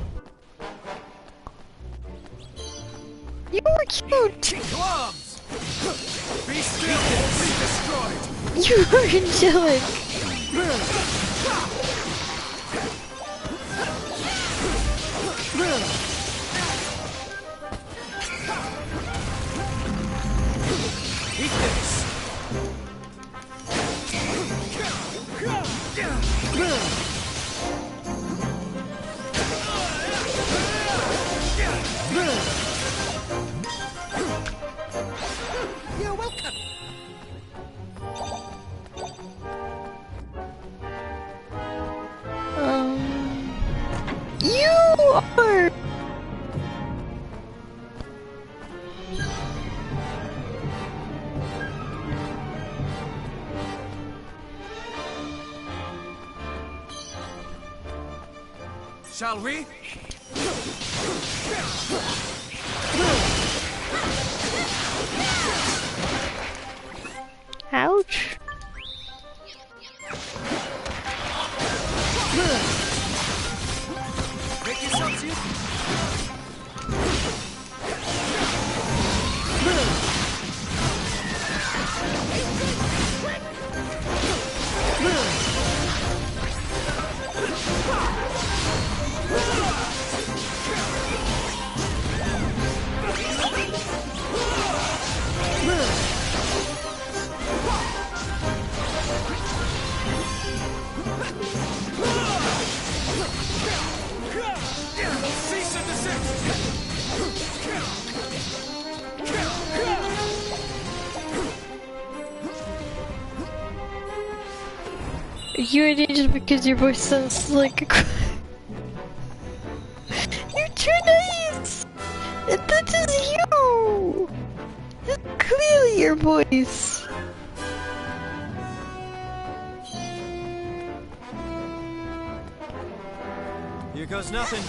You're cute! Gloves! Be still! Be destroyed! You are angelic! Eat this! You're welcome. You are. Shall we? Ouch. Make yourselves useful. Cease and You're an angel because your voice sounds like a cry. You're too nice! And that is you! It's clearly your voice. Here goes nothing.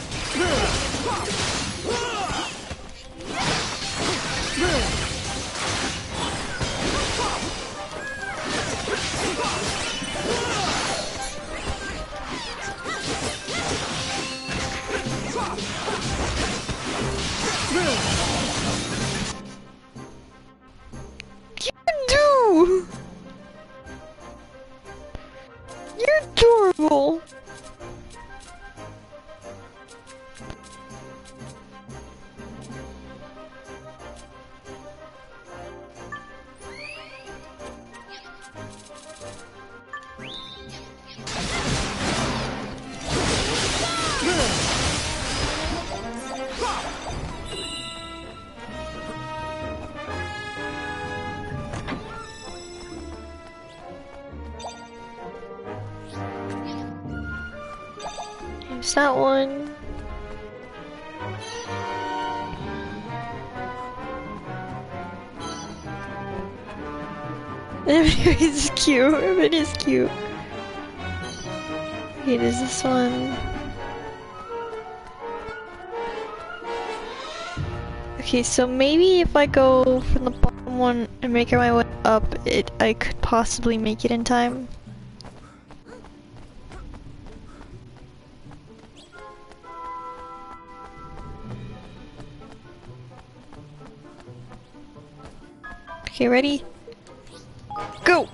You do! You're adorable! There's that one. It's cute. It is cute. Okay, there's this one. Okay, so maybe if I go from the bottom one and make my way up, I could possibly make it in time. Okay, ready? Go!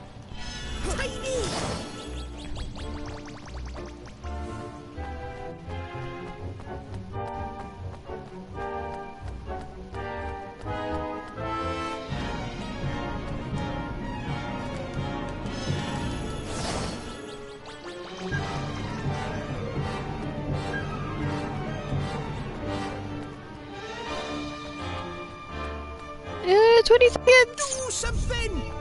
Yeah, 20 seconds! Do something!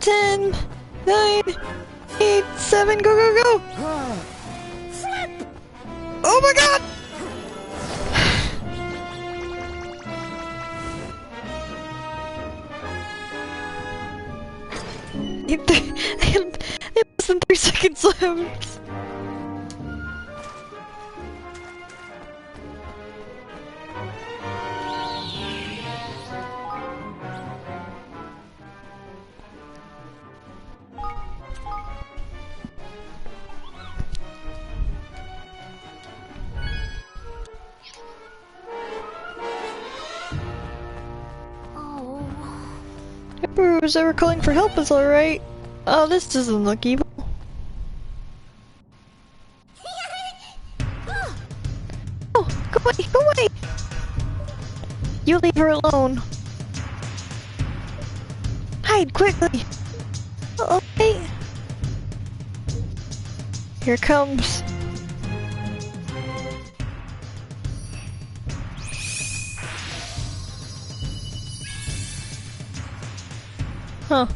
Ten, 9, 8, 7, go, go, go! Flip! Oh my god! I have less than 3 seconds left. Whoever's ever calling for help is alright. Oh, this doesn't look evil. Oh, go away, go away! You leave her alone. Hide quickly! Oh, wait. Here it comes. Huh.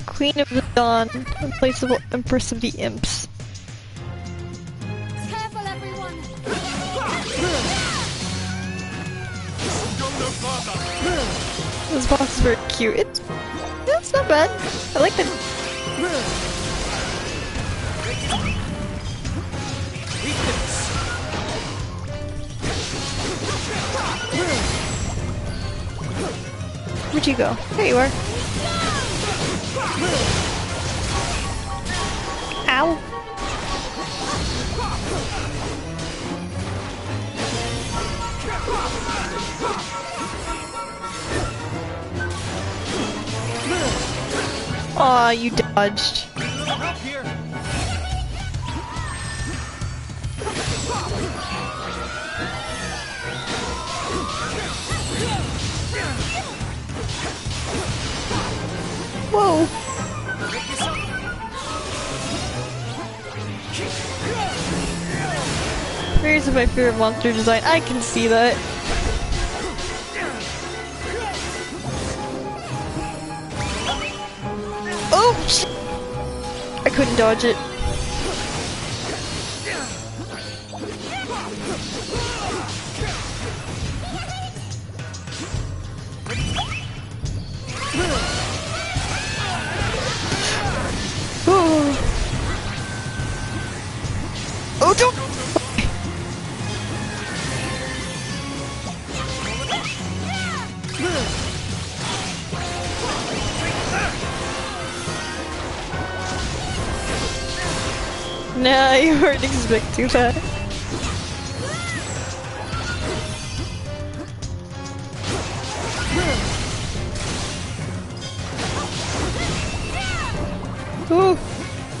Queen of the Dawn, unplaceable Empress of the Imps. Careful, everyone! This boss is very cute. It's not bad. I like it. Where'd you go? There you are. Ow. Aw, you dodged. Whoa. Here's my favorite monster design. I can see that. Oh, shit. I couldn't dodge it. Oh, don't! Nah, you weren't expecting that. Ooh,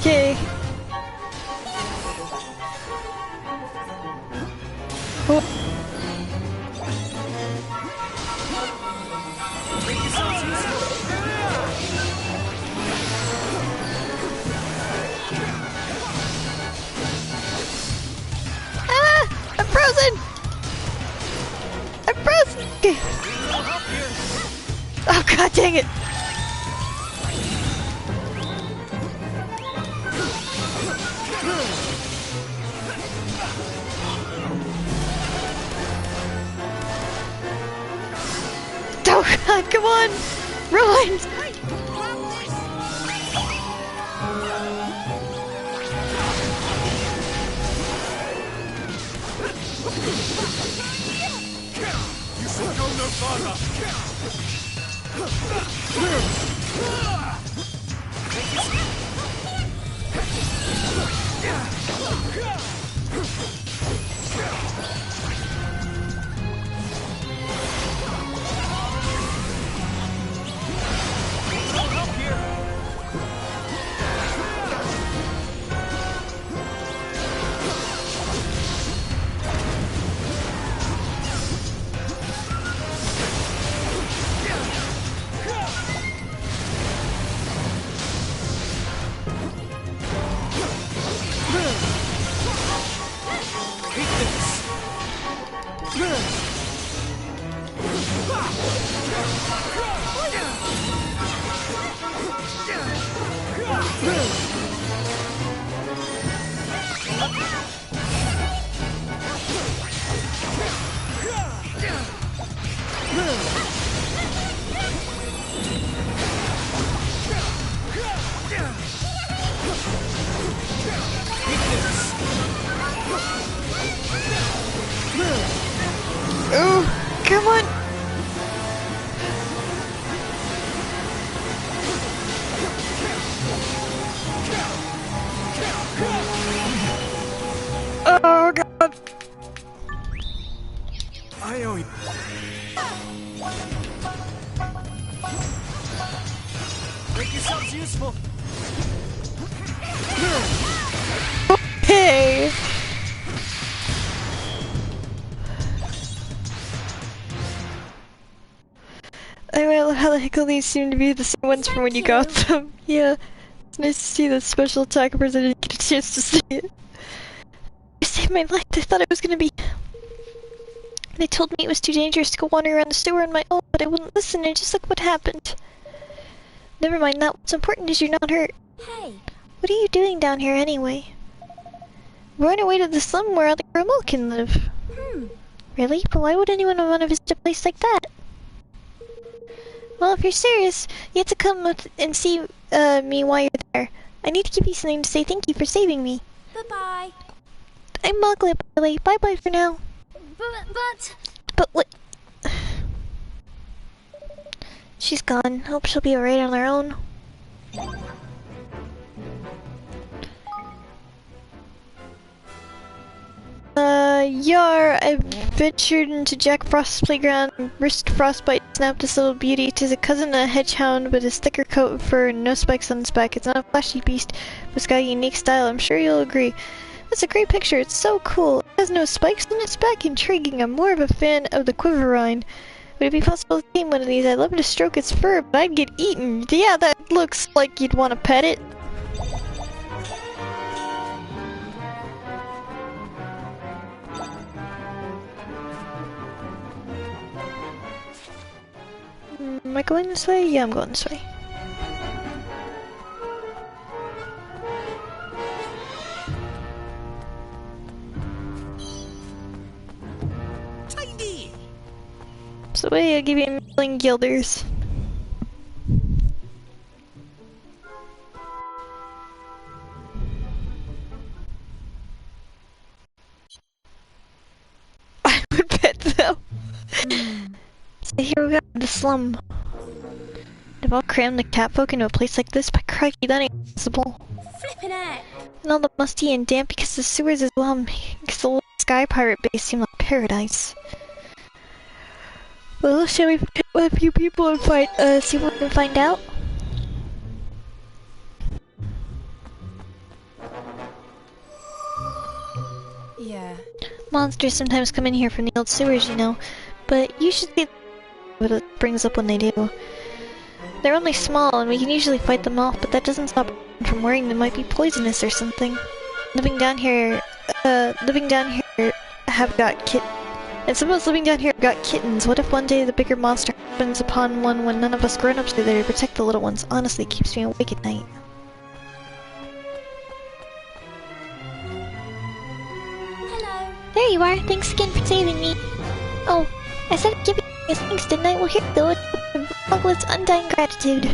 okay. Oh. Ah! I'm frozen! I'm frozen! Okay. Oh god dang it! Oh god, come on! Roland! You should go no farther! Ooh, come on! Oh god! I owe you. Make yourselves useful. Hey! I love how the heckle these seem to be the same ones from when you got them. Yeah, it's nice to see that special attack because I didn't get a chance to see it. You saved my life. I thought it was gonna be. They told me it was too dangerous to go wandering around the sewer on my own, but I wouldn't listen, and just look what happened. Never mind that. What's important is you're not hurt. Hey. What are you doing down here anyway? We're on our way to the slum where other criminals can live. Really? But why would anyone want to visit a place like that? Well, if you're serious, you have to come and see me while you're there. I need to give you something to say thank you for saving me. Bye-bye. I'm Moglet, by the way. Bye-bye for now. But what? She's gone. Hope she'll be alright on her own. Yar, I ventured into Jack Frost's playground, risked frostbite, snapped this little beauty. 'Tis a cousin of a hedgehound with his thicker coat of fur and no spikes on its back. It's not a flashy beast, but it's got a unique style. I'm sure you'll agree. That's a great picture. It's so cool. It has no spikes on its back. Intriguing. I'm more of a fan of the quiverine. Would it be possible to tame one of these? I'd love to stroke its fur, but I'd get eaten. Yeah, that looks like you'd want to pet it. Am I going this way? Yeah, I'm going this way. Tidy. So wait, I'll give you a million guilders. I would pet them. So here we go, the slum. They've all crammed the catfolk into a place like this. By crikey, that ain't possible. Flippin' heck. And all the musty and damp because the sewers as well. Makes the little sky pirate base seem like paradise. Well, shall we pick a few people and see what we can find out? Yeah. Monsters sometimes come in here from the old sewers, you know. But you should see what it brings up when they do. They're only small, and we can usually fight them off, but that doesn't stop from worrying they might be poisonous or something. Living down here have got kittens. What if one day the bigger monster happens upon one when none of us grown-ups are there to protect the little ones? Honestly, it keeps me awake at night. Hello. There you are. Thanks again for saving me. Oh, I said I'd give you thanks, didn't I? Well, here you go. Moglet's undying gratitude.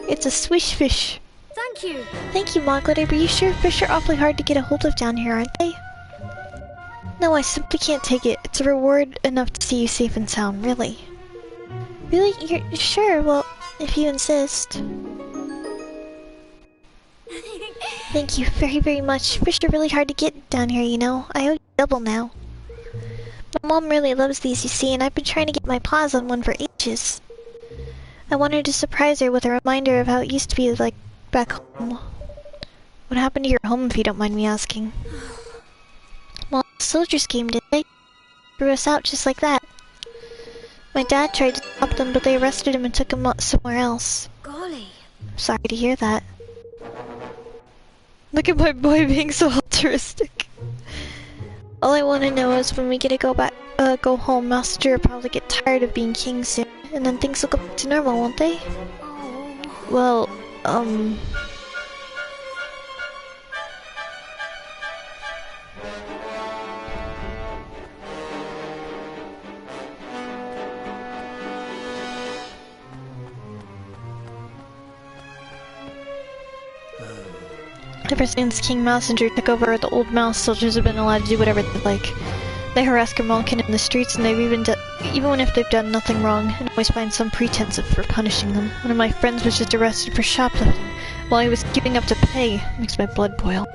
It's a swish fish. Thank you. Thank you, Moglet. Are you sure fish are awfully hard to get a hold of down here, aren't they? No, I simply can't take it. It's a reward enough to see you safe and sound, really. Really? You're sure? Well, if you insist. Thank you very, very much. Fish are really hard to get down here, you know. I owe you double now. My mom really loves these, you see, and I've been trying to get my paws on one for ages. I wanted to surprise her with a reminder of how it used to be like back home. What happened to your home, if you don't mind me asking? Well, the soldiers came, did they? Threw us out just like that. My dad tried to stop them, but they arrested him and took him somewhere else. Golly. I'm sorry to hear that. Look at my boy being so altruistic. All I want to know is when we get to go home, Master will probably get tired of being king soon, and then things will go back to normal, won't they? Oh. Well, ever since King Mousinger took over, the old mouse soldiers have been allowed to do whatever they like. They harass Grimalkin in the streets, and they've even if they've done nothing wrong, and always find some pretense for punishing them. One of my friends was just arrested for shoplifting while he was giving up to pay. Makes my blood boil.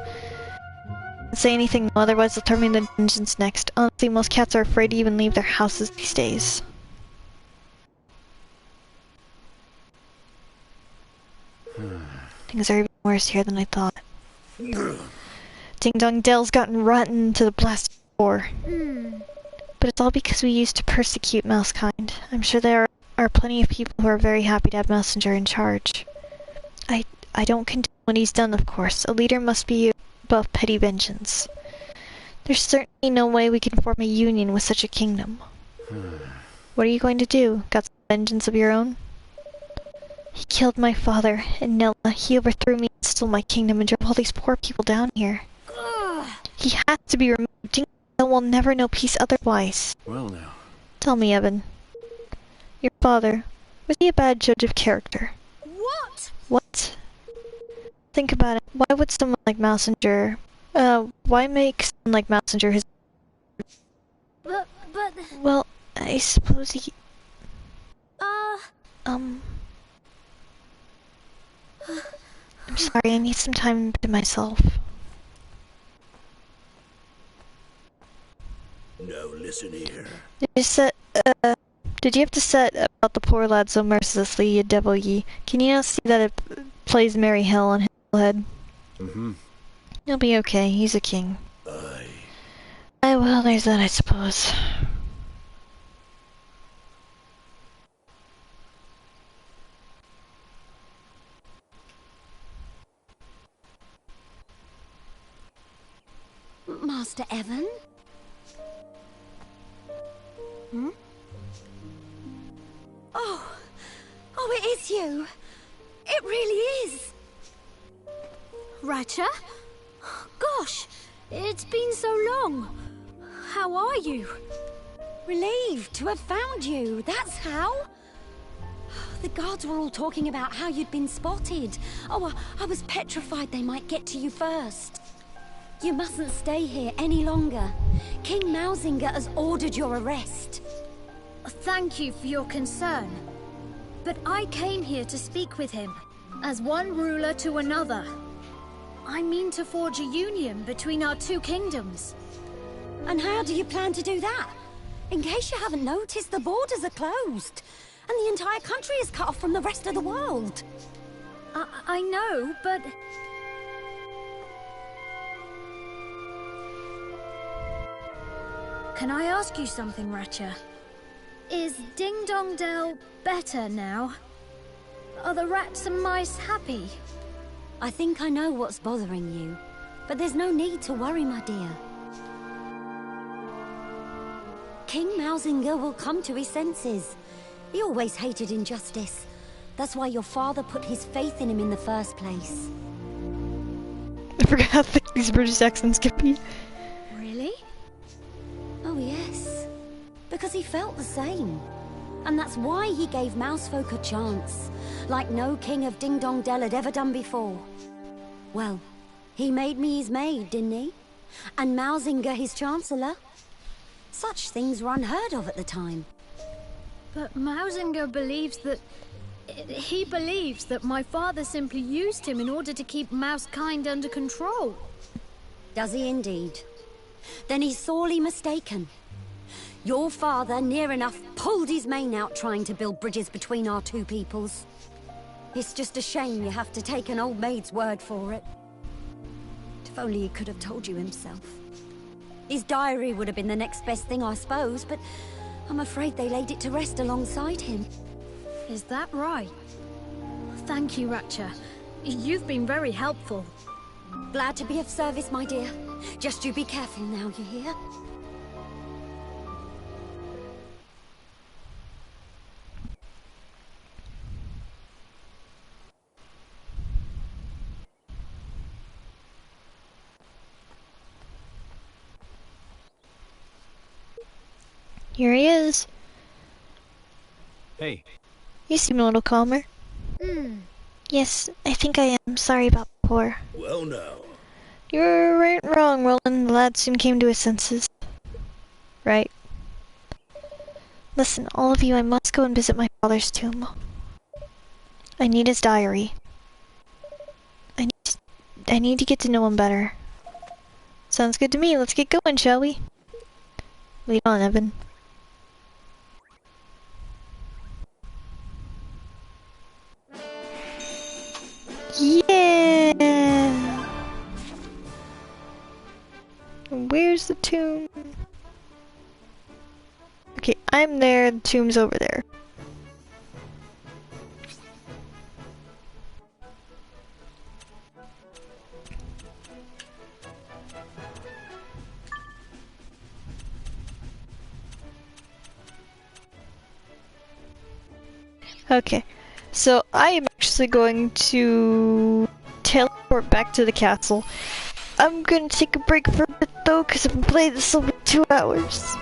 Don't say anything though, otherwise they'll throw me in the dungeons next. Honestly, most cats are afraid to even leave their houses these days. Things are even worse here than I thought. Ding Dong Dell's gotten rotten to the blasted core. But it's all because we used to persecute Mousekind. I'm sure there are plenty of people who are very happy to have Mousinger in charge. I don't condone what he's done, of course. A leader must be above petty vengeance. There's certainly no way we can form a union with such a kingdom. What are you going to do? Got some vengeance of your own? He killed my father, and Nella. He overthrew me and stole my kingdom and drove all these poor people down here. He has to be removed. Dingle will never know peace otherwise. Well now. Tell me, Evan. Your father, was he a bad judge of character? What? What? Think about it. Why would someone like Mousinger... why make someone like Mousinger his... But... Well, I suppose he... I'm sorry, I need some time to myself. No, listen here. Did you have to set about the poor lad so mercilessly, you devil ye? Can you not see that it plays merry hell on his head? He'll be okay, he's a king. Aye, well, there's that, I suppose. Master Evan? Oh, it is you. It really is. Ratcha? Gosh, it's been so long. How are you? Relieved to have found you, that's how. The guards were all talking about how you'd been spotted. Oh, I was petrified they might get to you first. You mustn't stay here any longer. King Mousinger has ordered your arrest. Thank you for your concern. But I came here to speak with him, as one ruler to another. I mean to forge a union between our two kingdoms. And how do you plan to do that? In case you haven't noticed, the borders are closed, and the entire country is cut off from the rest of the world. I know, but... Can I ask you something, Ratcha? Is Ding Dong Dell better now? Are the rats and mice happy? I think I know what's bothering you, but there's no need to worry, my dear. King Mousinger will come to his senses. He always hated injustice. That's why your father put his faith in him in the first place. I forgot how thick these British accents can be. Really? Oh yes, because he felt the same. And that's why he gave Mousefolk a chance, like no king of Ding Dong Dell had ever done before. Well, he made me his maid, didn't he? And Mousinger his chancellor. Such things were unheard of at the time. But Mousinger believes that He believes that my father simply used him in order to keep Mousekind under control. Does he indeed? Then he's sorely mistaken. Your father, near enough, pulled his mane out trying to build bridges between our two peoples. It's just a shame you have to take an old maid's word for it. If only he could have told you himself. His diary would have been the next best thing, I suppose, but I'm afraid they laid it to rest alongside him. Is that right? Thank you, Ratcha. You've been very helpful. Glad to be of service, my dear. Just you be careful now, you hear? Here he is. Hey. You seem a little calmer. Yes, I think I am. Sorry about before. Well, now. You weren't wrong, Roland. The lad soon came to his senses. Right. Listen, all of you, I must go and visit my father's tomb. I need his diary. I need to get to know him better. Sounds good to me. Let's get going, shall we? Lead on, Evan. Yeah! Where's the tomb? Okay, I'm there, the tomb's over there. Okay, so I am actually going to teleport back to the castle. I'm gonna take a break for a bit though, because I've been playing this over 2 hours.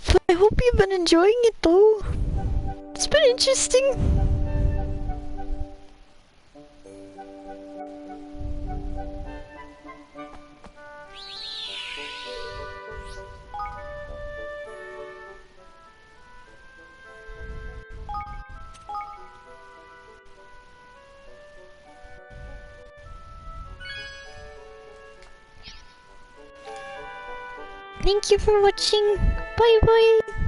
But I hope you've been enjoying it though. It's been interesting. Thank you for watching. Bye bye.